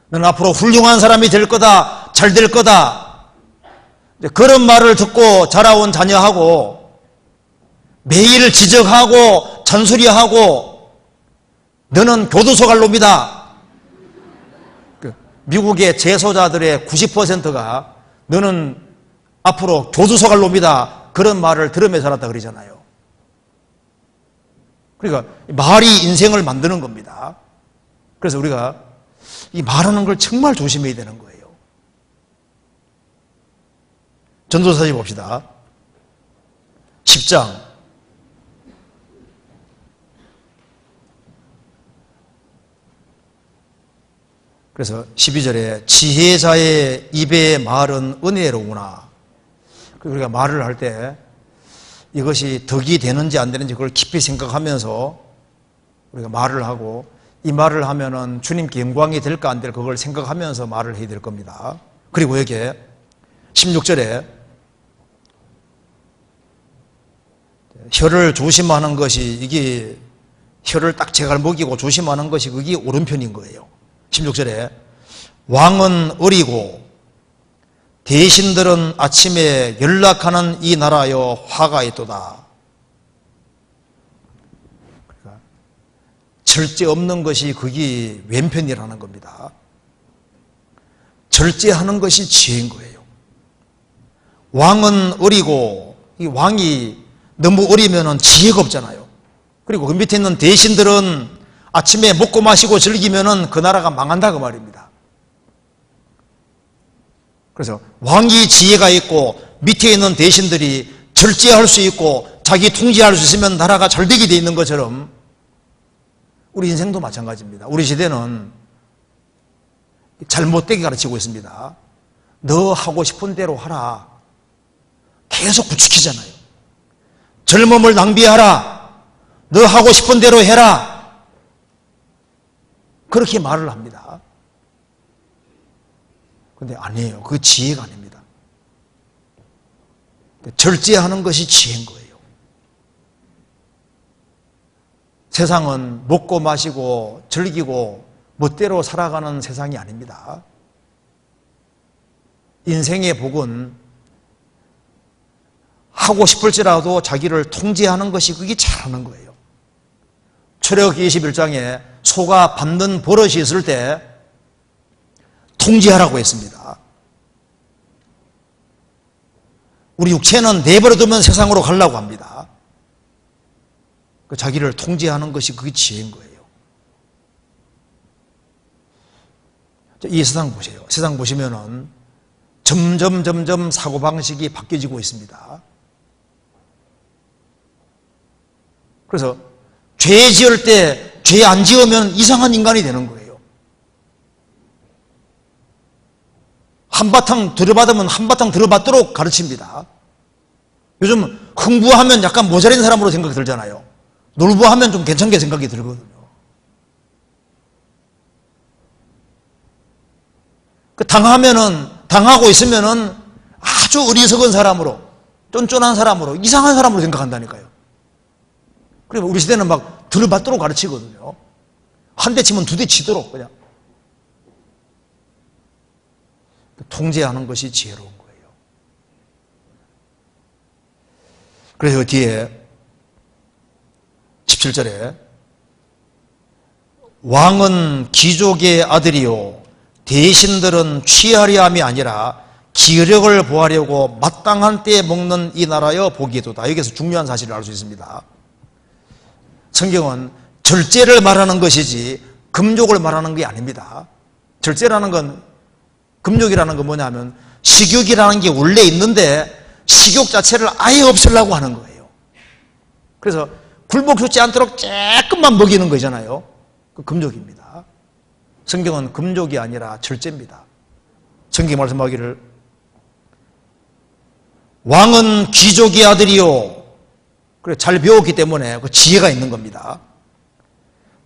너는 앞으로 훌륭한 사람이 될 거다, 잘 될 거다. 그런 말을 듣고 자라온 자녀하고 매일 지적하고 잔소리하고 너는 교도소 갈 놈이다. 미국의 재소자들의 90%가 너는 앞으로 교도소 갈 놈이다. 그런 말을 들으며 자랐다 그러잖아요. 그러니까 말이 인생을 만드는 겁니다. 그래서 우리가 이 말하는 걸 정말 조심해야 되는 거예요. 전도사지 봅시다. 10장. 그래서 12절에 지혜자의 입의 말은 은혜로구나. 우리가 말을 할 때 이것이 덕이 되는지 안 되는지 그걸 깊이 생각하면서 우리가 말을 하고 이 말을 하면은 주님께 영광이 될까 안 될까 그걸 생각하면서 말을 해야 될 겁니다. 그리고 여기에 16절에 혀를 조심하는 것이 이게 혀를 딱 제갈 먹이고 조심하는 것이 그게 오른편인 거예요. 16절에 왕은 어리고 대신들은 아침에 연락하는 이 나라여 화가 있도다. 그러니까 절제 없는 것이 그게 왼편이라는 겁니다. 절제하는 것이 지혜인 거예요. 왕은 어리고 이 왕이 너무 어리면 지혜가 없잖아요. 그리고 그 밑에 있는 대신들은 아침에 먹고 마시고 즐기면 그 나라가 망한다 그 말입니다. 그래서 왕이 지혜가 있고 밑에 있는 대신들이 절제할 수 있고 자기 통제할 수 있으면 나라가 잘 되게 돼 있는 것처럼 우리 인생도 마찬가지입니다. 우리 시대는 잘못되게 가르치고 있습니다. 너 하고 싶은 대로 하라. 계속 부추기잖아요. 젊음을 낭비하라. 너 하고 싶은 대로 해라. 그렇게 말을 합니다. 근데 아니에요. 그 지혜가 아닙니다. 절제하는 것이 지혜인 거예요. 세상은 먹고 마시고 즐기고 멋대로 살아가는 세상이 아닙니다. 인생의 복은 하고 싶을지라도 자기를 통제하는 것이 그게 잘하는 거예요. 출애굽기 21장에 소가 밟는 버릇이 있을 때 통제하라고 했습니다. 우리 육체는 내버려두면 세상으로 가려고 합니다. 자기를 통제하는 것이 그게 지혜인 거예요. 이 세상 보세요. 세상 보시면은 점점 사고방식이 바뀌어지고 있습니다. 그래서 죄 지을 때 죄 안 지으면 이상한 인간이 되는 거예요. 한바탕 들어받으면 한바탕 들어받도록 가르칩니다. 요즘 흥부하면 약간 모자란 사람으로 생각이 들잖아요. 놀부하면 좀 괜찮게 생각이 들거든요. 당하고 있으면은 아주 어리석은 사람으로, 쫀쫀한 사람으로, 이상한 사람으로 생각한다니까요. 그리고 우리 시대는 막 들어받도록 가르치거든요. 한 대 치면 두 대 치도록 그냥. 통제하는 것이 지혜로운 거예요. 그래서 뒤에 17절에 왕은 귀족의 아들이요 대신들은 취하려 함이 아니라 기력을 보하려고 마땅한 때에 먹는 이 나라여 보기에도다. 여기서 중요한 사실을 알 수 있습니다. 성경은 절제를 말하는 것이지 금욕을 말하는 게 아닙니다. 절제라는 건, 금욕이라는 건 뭐냐면 식욕이라는 게 원래 있는데 식욕 자체를 아예 없애려고 하는 거예요. 그래서 굴복 죽지 않도록 조금만 먹이는 거잖아요. 그 금욕입니다. 성경은 금욕이 아니라 절제입니다. 성경이 말씀하기를 왕은 귀족의 아들이요. 그래, 잘 배웠기 때문에 그 지혜가 있는 겁니다.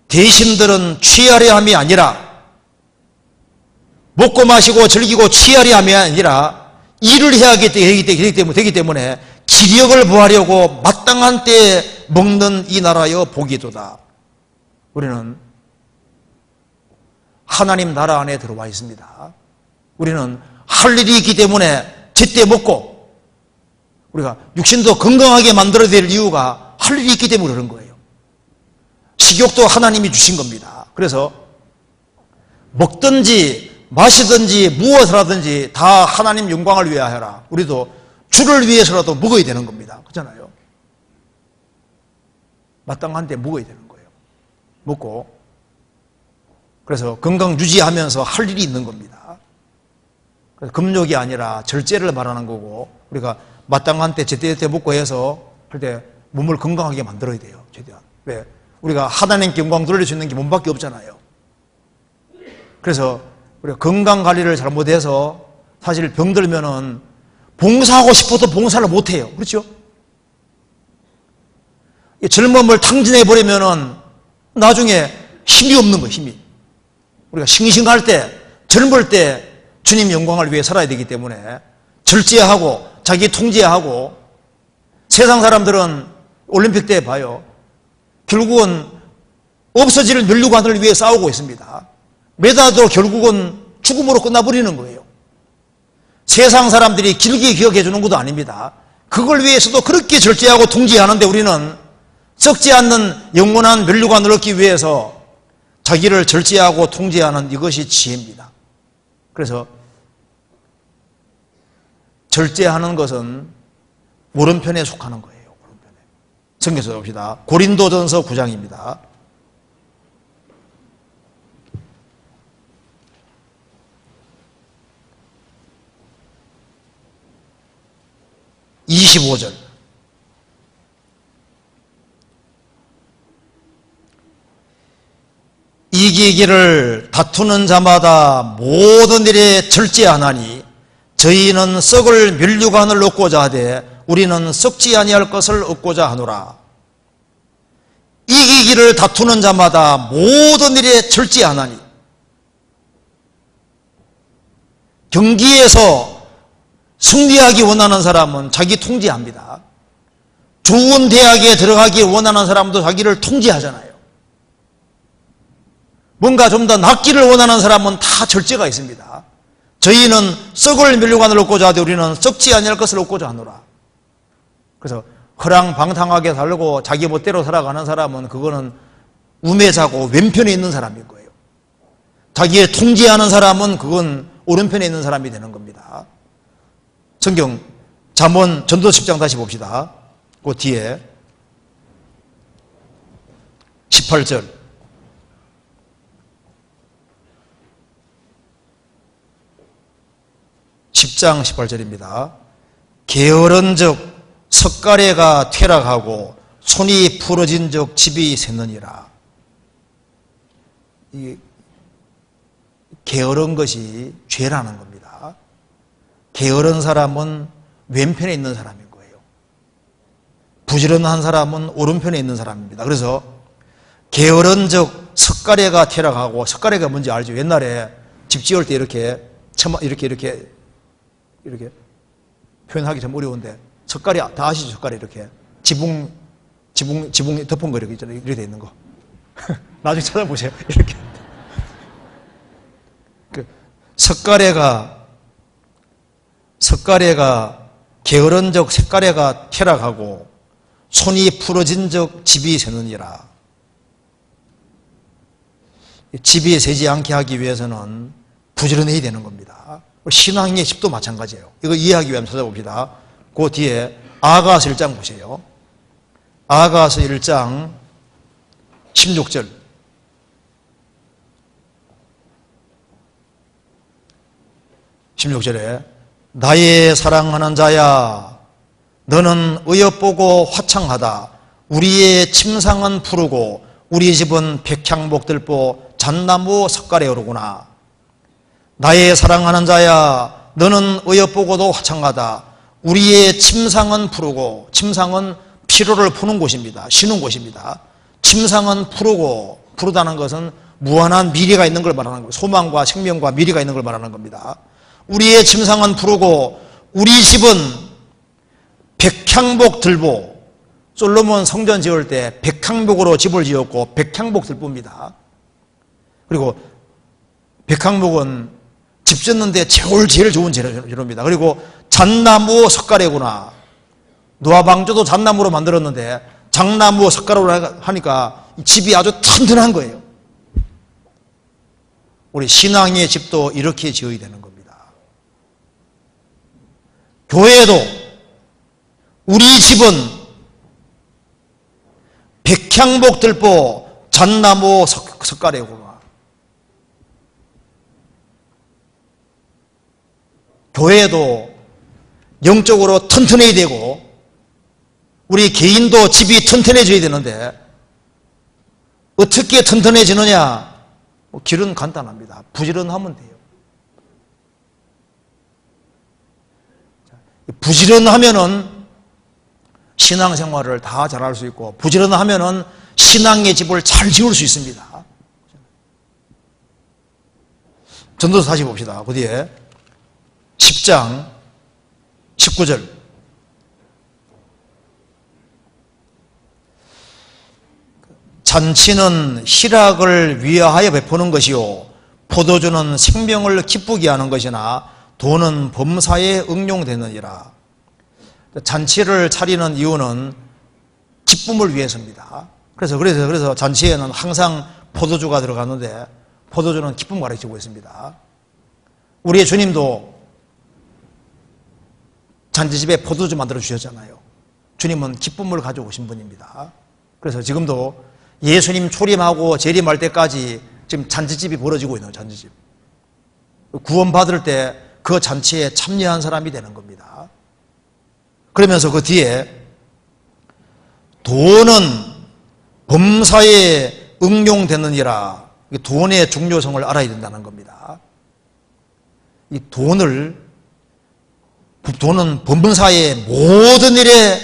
대신들은 취하려 함이 아니라 먹고 마시고 즐기고 취하려 함이 아니라 일을 해야 되기 때문에 지력을 보하려고 마땅한 때에 먹는 이 나라여 복이도다. 우리는 하나님 나라 안에 들어와 있습니다. 우리는 할 일이 있기 때문에 제때 먹고, 우리가 육신도 건강하게 만들어야 될 이유가 할 일이 있기 때문에 그런 거예요. 식욕도 하나님이 주신 겁니다. 그래서 먹든지 마시든지 무엇을 하든지 다 하나님 영광을 위하여 하라. 우리도 주를 위해서라도 먹어야 되는 겁니다. 그렇잖아요. 마땅한 데 먹어야 되는 거예요. 먹고, 그래서 건강 유지하면서 할 일이 있는 겁니다. 그래서 금욕이 아니라 절제를 말하는 거고, 우리가 마땅한 때 제때제때 먹고 해서 할 때 몸을 건강하게 만들어야 돼요. 최대한. 왜? 우리가 하나님께 영광 돌릴 수 있는 게 몸밖에 없잖아요. 그래서 우리가 건강 관리를 잘못해서 사실 병들면은 봉사하고 싶어도 봉사를 못해요. 그렇죠? 젊음을 탕진해버리면은 나중에 힘이 없는 거예요, 힘이. 우리가 싱싱할 때, 젊을 때 주님 영광을 위해 살아야 되기 때문에 절제하고 자기 통제하고, 세상 사람들은 올림픽 때 봐요. 결국은 없어질 면류관을 위해 싸우고 있습니다. 메달도 결국은 죽음으로 끝나버리는 거예요. 세상 사람들이 길게 기억해 주는 것도 아닙니다. 그걸 위해서도 그렇게 절제하고 통제하는데 우리는 썩지 않는 영원한 면류관을 얻기 위해서 자기를 절제하고 통제하는 이것이 지혜입니다. 그래서 절제하는 것은 오른편에 속하는 거예요. 오른편에. 성경에서 봅시다. 고린도전서 9장입니다. (25절) 이기기를 다투는 자마다 모든 일에 절제하나니 저희는 썩을 면류관을 얻고자 하되 우리는 썩지 아니할 것을 얻고자 하노라. 이기기를 다투는 자마다 모든 일에 절제하나니, 경기에서 승리하기 원하는 사람은 자기 통제합니다. 좋은 대학에 들어가기 원하는 사람도 자기를 통제하잖아요. 뭔가 좀 더 낫기를 원하는 사람은 다 절제가 있습니다. 저희는 썩을 면류관을 얻고자 하되 우리는 썩지 아니할 것을 얻고자 하노라. 그래서 허랑방탕하게 살고 자기 멋대로 살아가는 사람은 그거는 우매자고 왼편에 있는 사람인 거예요. 자기의 통제하는 사람은 그건 오른편에 있는 사람이 되는 겁니다. 성경 잠언 전도 10장 다시 봅시다. 그 뒤에 18절. 10장 18절입니다. 게으른 적 석가래가 퇴락하고 손이 부러진 적 집이 샜느니라. 이게 게으른 것이 죄라는 겁니다. 게으른 사람은 왼편에 있는 사람인 거예요. 부지런한 사람은 오른편에 있는 사람입니다. 그래서 게으른 적 석가래가 퇴락하고, 석가래가 뭔지 알죠? 옛날에 집 지을 때 이렇게 표현하기 좀 어려운데, 석가래 다 아시죠? 석가래 이렇게 지붕 덮은 거 이렇게 있잖아요. 이렇게 돼 있는 거. 나중에 찾아보세요. 이렇게. 석가래가 게으른 적 석가래가 퇴락하고 손이 부러진 적 집이 새느니라. 집이 새지 않게 하기 위해서는 부지런해야 되는 겁니다. 신앙의 집도 마찬가지예요. 이거 이해하기 위해 찾아봅시다. 그 뒤에 아가서 1장 보세요. 아가서 1장 16절. 16절에 나의 사랑하는 자야, 너는 의협보고 화창하다. 우리의 침상은 푸르고 우리 집은 백향목들보 잣나무 석가래로구나. 나의 사랑하는 자야, 너는 의협보고도 화창하다. 우리의 침상은 푸르고, 침상은 피로를 푸는 곳입니다. 쉬는 곳입니다. 침상은 푸르고, 푸르다는 것은 무한한 미래가 있는 걸 말하는 겁니다. 소망과 생명과 미래가 있는 걸 말하는 겁니다. 우리의 침상은 푸르고 우리 집은 백향목 들보, 솔로몬 성전 지을 때 백향목으로 집을 지었고 백향목 들보입니다. 그리고 백향목은 집 짓는데 제일 좋은 재료입니다. 그리고 잣나무 석가래구나. 노아방조도 잣나무로 만들었는데 장나무 석가래로 하니까 집이 아주 튼튼한 거예요. 우리 신앙의 집도 이렇게 지어야 되는 겁니다. 교회도 우리 집은 백향목 들보 잣나무 석가래구나. 교회도 영적으로 튼튼해야 되고 우리 개인도 집이 튼튼해져야 되는데 어떻게 튼튼해지느냐? 길은 간단합니다. 부지런하면 돼요. 부지런하면은 신앙생활을 다 잘할 수 있고 부지런하면은 신앙의 집을 잘 지을 수 있습니다. 전도서 다시 봅시다. 그 뒤에 10장 19절. 잔치는 희락을 위하여 베푸는 것이요 포도주는 생명을 기쁘게 하는 것이나 돈은 범사에 응용되느니라. 잔치를 차리는 이유는 기쁨을 위해서입니다. 그래서 잔치에는 항상 포도주가 들어가는데 포도주는 기쁨 가르치고 있습니다. 우리의 주님도 잔치집에 포도주 만들어 주셨잖아요. 주님은 기쁨을 가져오신 분입니다. 그래서 지금도 예수님 초림하고 재림할 때까지 지금 잔치집이 벌어지고 있는 잔치집. 구원받을 때 그 잔치에 참여한 사람이 되는 겁니다. 그러면서 그 뒤에 돈은 범사에 응용되느니라. 돈의 중요성을 알아야 된다는 겁니다. 이 돈은 범사의 모든 일에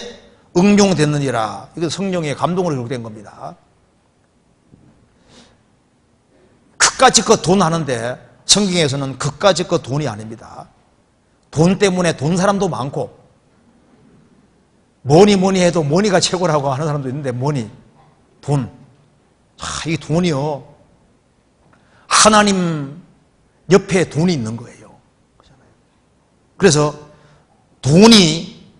응용되느니라. 이거 성령의 감동으로 기록된 겁니다. 그까짓 돈 하는데 성경에서는 그까짓 돈이 아닙니다. 돈 때문에 돈 사람도 많고 뭐니 해도 뭐니가 최고라고 하는 사람도 있는데 돈. 이 돈이요. 하나님 옆에 돈이 있는 거예요. 그래서 돈이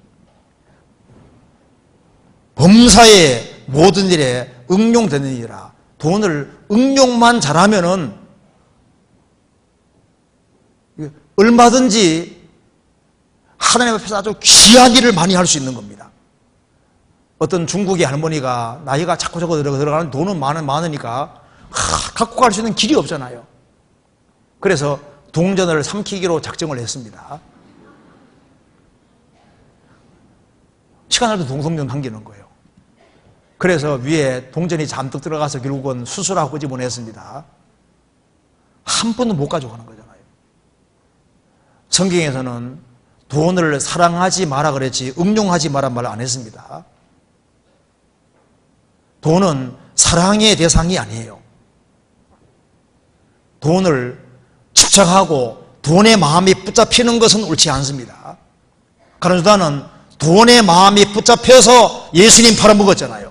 범사의 모든 일에 응용되느니라. 돈을 응용만 잘하면은 얼마든지 하나님 앞에서 아주 귀한 일을 많이 할 수 있는 겁니다. 어떤 중국의 할머니가 나이가 자꾸 들어가는 돈은 많으니까 갖고 갈 수 있는 길이 없잖아요. 그래서 동전을 삼키기로 작정을 했습니다. 시간 날도 동전 남기는 거예요. 그래서 위에 동전이 잔뜩 들어가서 결국은 수술하고 끄집어냈습니다. 한 번도 못 가져가는 거잖아요. 성경에서는 돈을 사랑하지 마라 그랬지 응용하지 마라 말 안 했습니다. 돈은 사랑의 대상이 아니에요. 돈을 집착하고 돈의 마음이 붙잡히는 것은 옳지 않습니다. 가룟유다는 돈의 마음이 붙잡혀서 예수님 팔아먹었잖아요.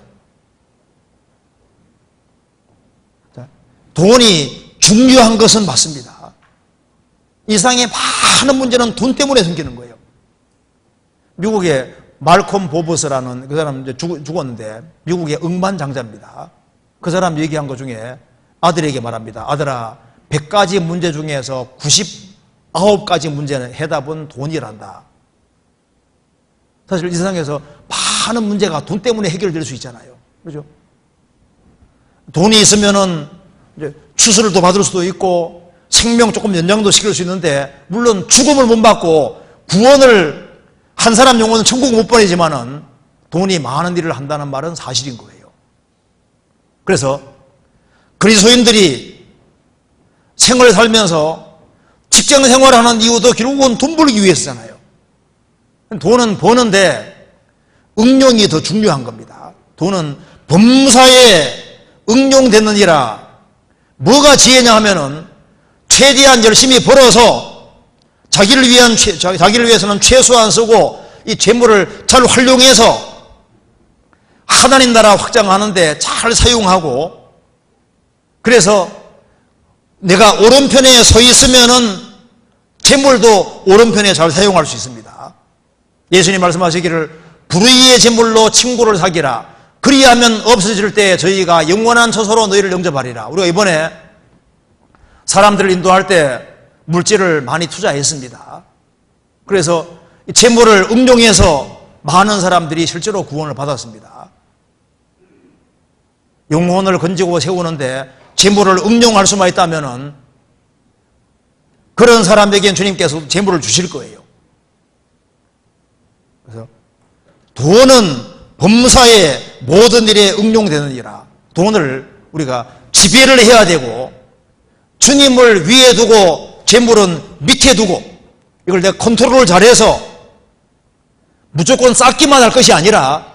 돈이 중요한 것은 맞습니다. 이 세상의 많은 문제는 돈 때문에 생기는 거예요. 미국의 말콤 보버스라는 그 사람 이제 죽었는데 미국의 억만장자입니다. 그 사람 얘기한 것 중에 아들에게 말합니다. 아들아, 100가지 문제 중에서 99가지 문제는 해답은 돈이란다. 사실 이 세상에서 많은 문제가 돈 때문에 해결될 수 있잖아요. 그렇죠? 돈이 있으면은 이제 추수를 받을 수도 있고 생명 조금 연장도 시킬 수 있는데 물론 죽음을 못 받고 구원을 한 사람 영혼은 천국 못 보내지만은 돈이 많은 일을 한다는 말은 사실인 거예요. 그래서 그리스도인들이 생을 살면서 직장 생활을 하는 이유도 결국은 돈 벌기 위해서잖아요. 돈은 버는데 응용이 더 중요한 겁니다. 돈은 범사에 응용되느니라. 뭐가 지혜냐 하면은 최대한 열심히 벌어서 자기를 위해서는 최소한 쓰고 이 재물을 잘 활용해서 하나님 나라 확장하는데 잘 사용하고, 그래서 내가 오른편에 서 있으면은 재물도 오른편에 잘 사용할 수 있습니다. 예수님 말씀하시기를 불의의 재물로 친구를 사귀라. 그리하면 없어질 때 저희가 영원한 처소로 너희를 영접하리라. 우리가 이번에 사람들을 인도할 때 물질을 많이 투자했습니다. 그래서 재물을 응용해서 많은 사람들이 실제로 구원을 받았습니다. 영혼을 건지고 세우는데 재물을 응용할 수만 있다면은 그런 사람에게는 주님께서 재물을 주실 거예요. 그래서 돈은 범사의 모든 일에 응용되느니라. 돈을 우리가 지배를 해야 되고, 주님을 위에 두고 재물은 밑에 두고, 이걸 내가 컨트롤을 잘해서 무조건 쌓기만 할 것이 아니라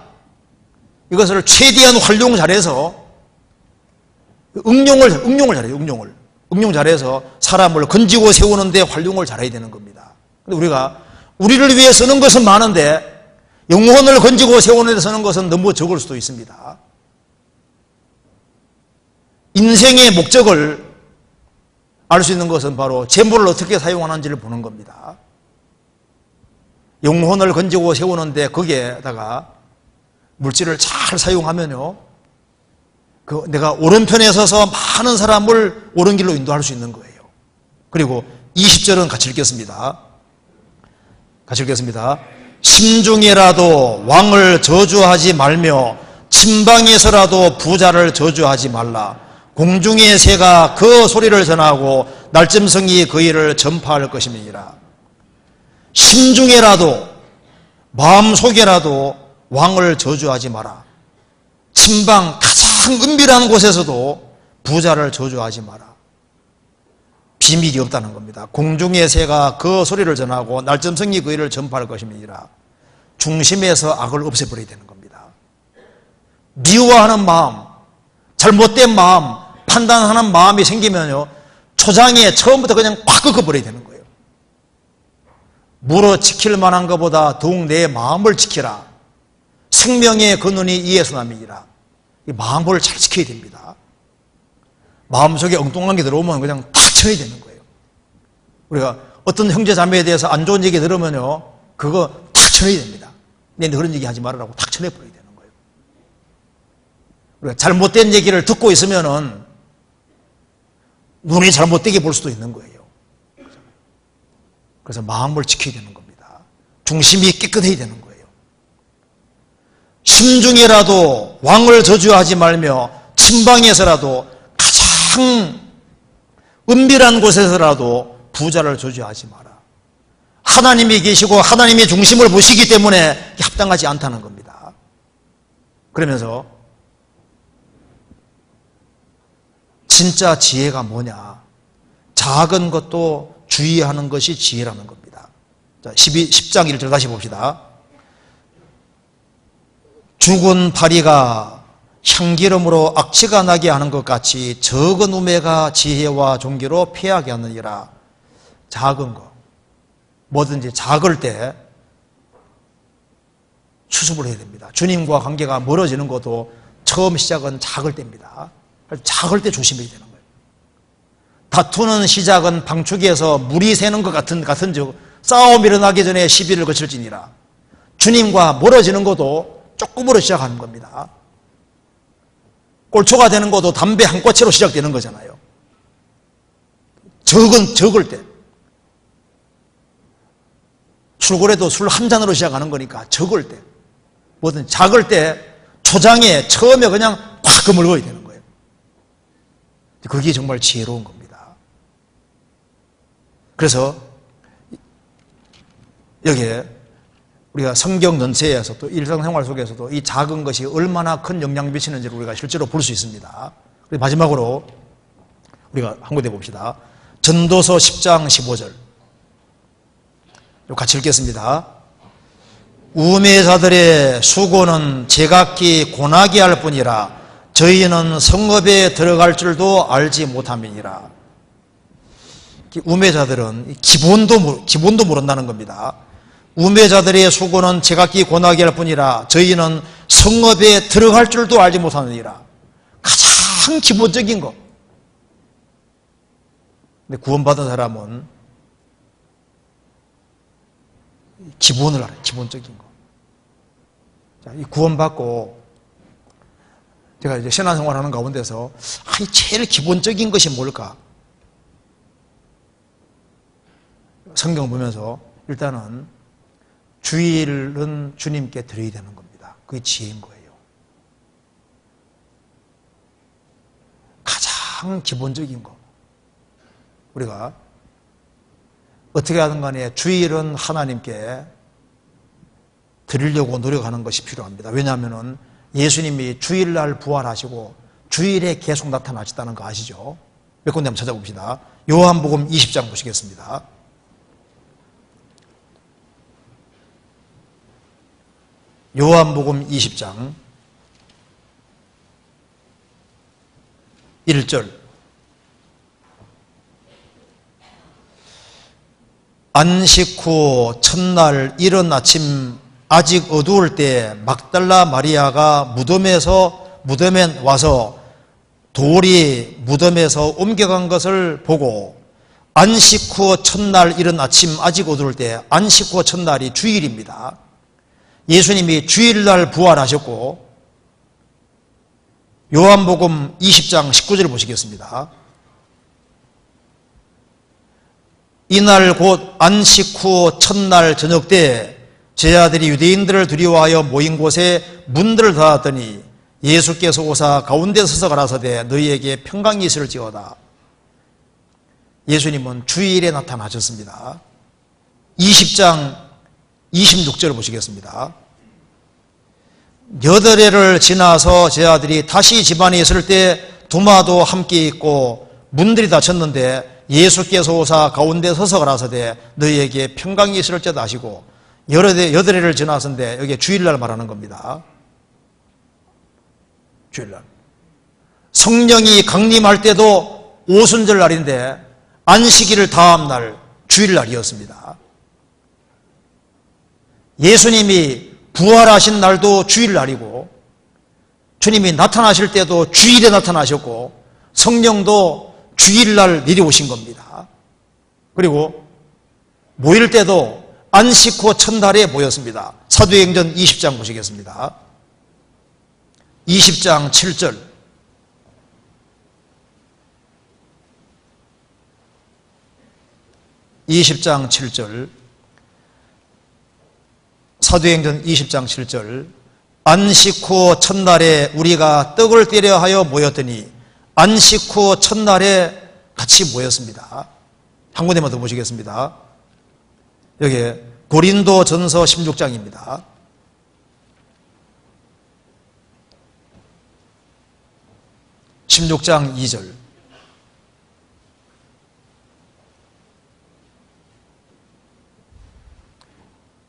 이것을 최대한 활용 잘해서 응용을 잘해요. 응용 잘해서 사람을 건지고 세우는데 활용을 잘해야 되는 겁니다. 근데 우리가 우리를 위해 쓰는 것은 많은데 영혼을 건지고 세우는 데 쓰는 것은 너무 적을 수도 있습니다. 인생의 목적을 알 수 있는 것은 바로 재물을 어떻게 사용하는지를 보는 겁니다. 영혼을 건지고 세우는데 거기에다가 물질을 잘 사용하면요, 내가 오른편에 서서 많은 사람을 옳은 길로 인도할 수 있는 거예요. 그리고 20절은 같이 읽겠습니다. 심중에라도 왕을 저주하지 말며 침방에서라도 부자를 저주하지 말라. 공중의 새가 그 소리를 전하고 날짐승이 그 일을 전파할 것임이니라. 심중에라도, 마음속에라도 왕을 저주하지 마라. 침방, 가장 은밀한 곳에서도 부자를 저주하지 마라. 비밀이 없다는 겁니다. 공중의 새가 그 소리를 전하고 날점성이 그 일을 전파할 것임이니라. 중심에서 악을 없애버려야 되는 겁니다. 미워하는 마음, 잘못된 마음, 판단하는 마음이 생기면요, 초장에 처음부터 그냥 팍 꺾어버려야 되는 거예요. 물어 지킬 만한 것보다 더욱 내 마음을 지키라. 생명의 근원이 이에서 남이니라. 이 마음을 잘 지켜야 됩니다. 마음속에 엉뚱한 게 들어오면 그냥 탁 쳐야 되는 거예요. 우리가 어떤 형제 자매에 대해서 안 좋은 얘기 들으면요, 그거 탁 쳐야 됩니다. 내 그런 얘기 하지 말으라고 탁 쳐내버려야 되는 거예요. 우리가 잘못된 얘기를 듣고 있으면은 눈이 잘못되게 볼 수도 있는 거예요. 그래서 마음을 지켜야 되는 겁니다. 중심이 깨끗해야 되는 거예요. 심중에라도 왕을 저주하지 말며 침방에서라도 가장 은밀한 곳에서라도 부자를 저주하지 마라. 하나님이 계시고 하나님의 중심을 보시기 때문에 합당하지 않다는 겁니다. 그러면서 진짜 지혜가 뭐냐? 작은 것도 주의하는 것이 지혜라는 겁니다. 자, 10장 1절 다시 봅시다. 죽은 파리가 향기름으로 악취가 나게 하는 것 같이 적은 우매가 지혜와 존귀로 패하게 하느니라. 작은 거, 뭐든지 작을 때 수습을 해야 됩니다. 주님과 관계가 멀어지는 것도 처음 시작은 작을 때입니다. 작을 때 조심해야 되는 거예요. 다투는 시작은 방축에서 물이 새는 것 같은즉 싸움이 일어나기 전에 시비를 거칠지니라. 주님과 멀어지는 것도 조금으로 시작하는 겁니다. 꼴초가 되는 것도 담배 한 꼬치로 시작되는 거잖아요. 적을 때. 술고래도 술 한 잔으로 시작하는 거니까 적을 때. 뭐든 작을 때 초장에 처음에 그냥 팍 그물어야 되는 거예요. 그게 정말 지혜로운 겁니다. 그래서 여기에 우리가 성경 전체에서 또 일상생활 속에서도 이 작은 것이 얼마나 큰 영향을 미치는지를 우리가 실제로 볼 수 있습니다. 마지막으로 우리가 한 군데 봅시다. 전도서 10장 15절 같이 읽겠습니다. 우매자들의 수고는 제각기 고나게 할 뿐이라 저희는 성읍에 들어갈 줄도 알지 못함이니라. 우매자들은 기본도 모른다는 겁니다. 우매자들의 수고는 제각기 고나게 할 뿐이라 저희는 성읍에 들어갈 줄도 알지 못하느니라. 가장 기본적인 거. 근데 구원받은 사람은 기본을 알아요. 기본적인 거. 자, 이 구원받고 제가 이제 신앙생활 하는 가운데서 이 제일 기본적인 것이 뭘까? 성경 보면서 일단은 주일은 주님께 드려야 되는 겁니다. 그게 지혜인 거예요. 가장 기본적인 거. 우리가 어떻게 하든 간에 주일은 하나님께 드리려고 노력하는 것이 필요합니다. 왜냐하면 예수님이 주일날 부활하시고 주일에 계속 나타나셨다는 거 아시죠? 몇 군데 한번 찾아봅시다. 요한복음 20장 보시겠습니다. 요한복음 20장 1절. 안식 후 첫날 이른 아침 아직 어두울 때 막달라 마리아가 무덤에 와서 돌이 무덤에서 옮겨간 것을 보고 안식 후 첫날 이른 아침 아직 어두울 때, 안식 후 첫날이 주일입니다. 예수님이 주일날 부활하셨고 요한복음 20장 19절 보시겠습니다. 이날 곧 안식 후 첫날 저녁 때 제자들이 유대인들을 두려워하여 모인 곳에 문들을 닫았더니 예수께서 오사 가운데 서서 가라사대 너희에게 평강이 있을지어다. 예수님은 주일에 나타나셨습니다. 20장 26절을 보시겠습니다. 8해를 지나서 제자들이 다시 집안에 있을 때 두마도 함께 있고 문들이 닫혔는데 예수께서 오사 가운데 서서 가라사대 너희에게 평강이 있을지어다 하시고 8해를 지났는데 여기 주일날 말하는 겁니다. 주일날. 성령이 강림할 때도 오순절 날인데 안식일을 다음 날 주일날이었습니다. 예수님이 부활하신 날도 주일날이고 주님이 나타나실 때도 주일에 나타나셨고 성령도 주일날 내려오신 겁니다. 그리고 모일 때도 안식 후 첫날에 모였습니다. 사도행전 20장 보시겠습니다. 20장 7절. 사도행전 20장 7절. 안식 후 첫날에 우리가 떡을 떼려 하여 모였더니 안식 후 첫날에 같이 모였습니다. 한 군데만 더 보시겠습니다. 여기 고린도 전서 16장입니다. (16장 2절)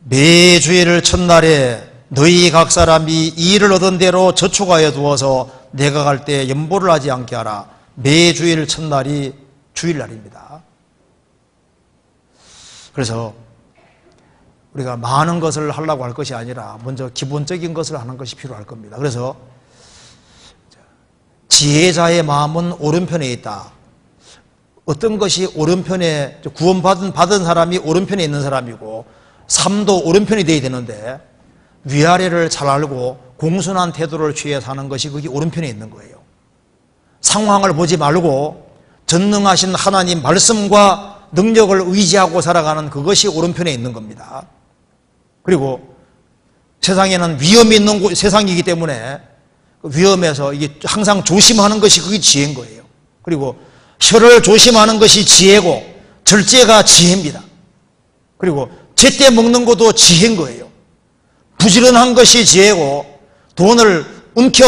매 주일 첫날에 너희 각 사람이 이 일을 얻은 대로 저축하여 두어서 내가 갈 때 연보를 하지 않게 하라. 매 주일 첫날이 주일날입니다. 그래서 우리가 많은 것을 하려고 할 것이 아니라 먼저 기본적인 것을 하는 것이 필요할 겁니다. 그래서 지혜자의 마음은 오른편에 있다. 어떤 것이 오른편에, 구원받은 사람이 오른편에 있는 사람이고 삶도 오른편이 되어야 되는데 위아래를 잘 알고 공손한 태도를 취해 사는 것이 그게 오른편에 있는 거예요. 상황을 보지 말고 전능하신 하나님 말씀과 능력을 의지하고 살아가는 그것이 오른편에 있는 겁니다. 그리고 세상에는 위험이 있는 세상이기 때문에 위험에서 이게 항상 조심하는 것이 그게 지혜인 거예요. 그리고 혀를 조심하는 것이 지혜고 절제가 지혜입니다. 그리고 제때 먹는 것도 지혜인 거예요. 부지런한 것이 지혜고 돈을 움켜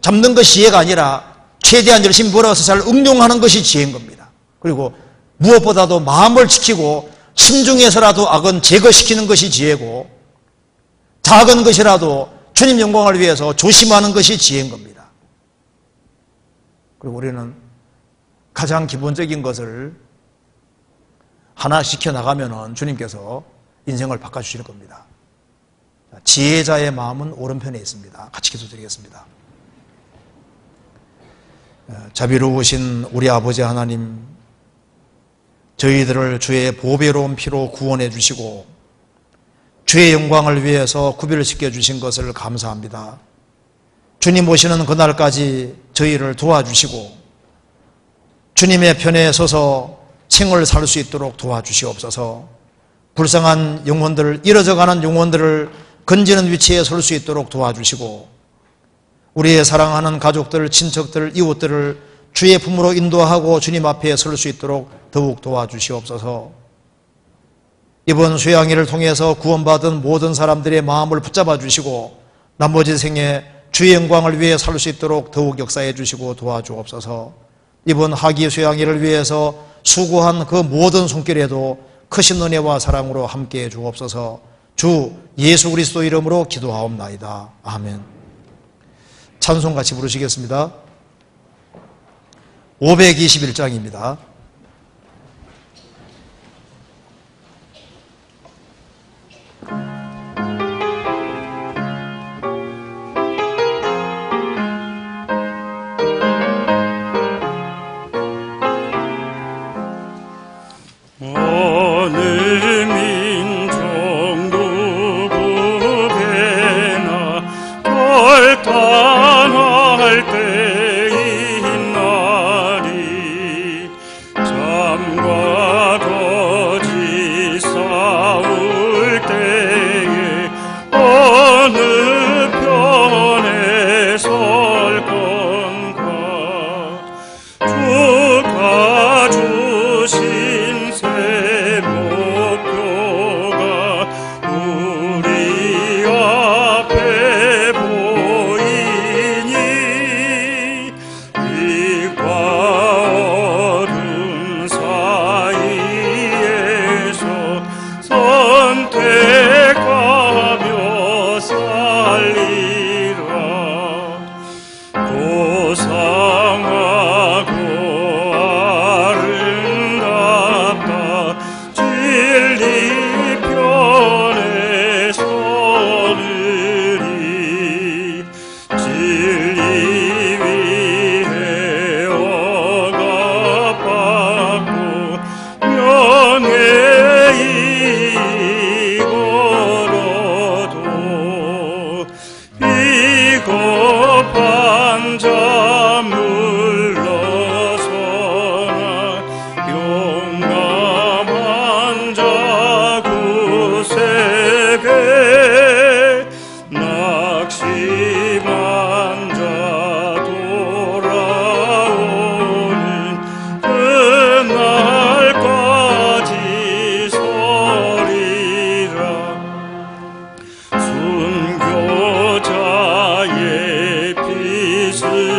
잡는 것이 지혜가 아니라 최대한 열심히 벌어서 잘 응용하는 것이 지혜인 겁니다. 그리고 무엇보다도 마음을 지키고 심중에서라도 악은 제거시키는 것이 지혜고 작은 것이라도 주님 영광을 위해서 조심하는 것이 지혜인 겁니다. 그리고 우리는 가장 기본적인 것을 하나 지켜나가면 주님께서 인생을 바꿔주실 겁니다. 지혜자의 마음은 오른편에 있습니다. 같이 기도드리겠습니다. 자비로우신 우리 아버지 하나님, 저희들을 주의 보배로운 피로 구원해 주시고 주의 영광을 위해서 구별시켜 주신 것을 감사합니다. 주님 오시는 그날까지 저희를 도와주시고 주님의 편에 서서 칭을 살 수 있도록 도와주시옵소서. 불쌍한 영혼들, 이어져가는 영혼들을 건지는 위치에 설 수 있도록 도와주시고 우리의 사랑하는 가족들, 친척들, 이웃들을 주의 품으로 인도하고 주님 앞에 설 수 있도록 더욱 도와주시옵소서. 이번 수양일을 통해서 구원받은 모든 사람들의 마음을 붙잡아 주시고 나머지 생에 주의 영광을 위해 살 수 있도록 더욱 역사해 주시고 도와주옵소서. 이번 하기 수양일을 위해서 수고한 그 모든 손길에도 크신 은혜와 사랑으로 함께해 주옵소서. 주 예수 그리스도 이름으로 기도하옵나이다. 아멘. 찬송 같이 부르시겠습니다. 521장입니다. 순교자의 빛을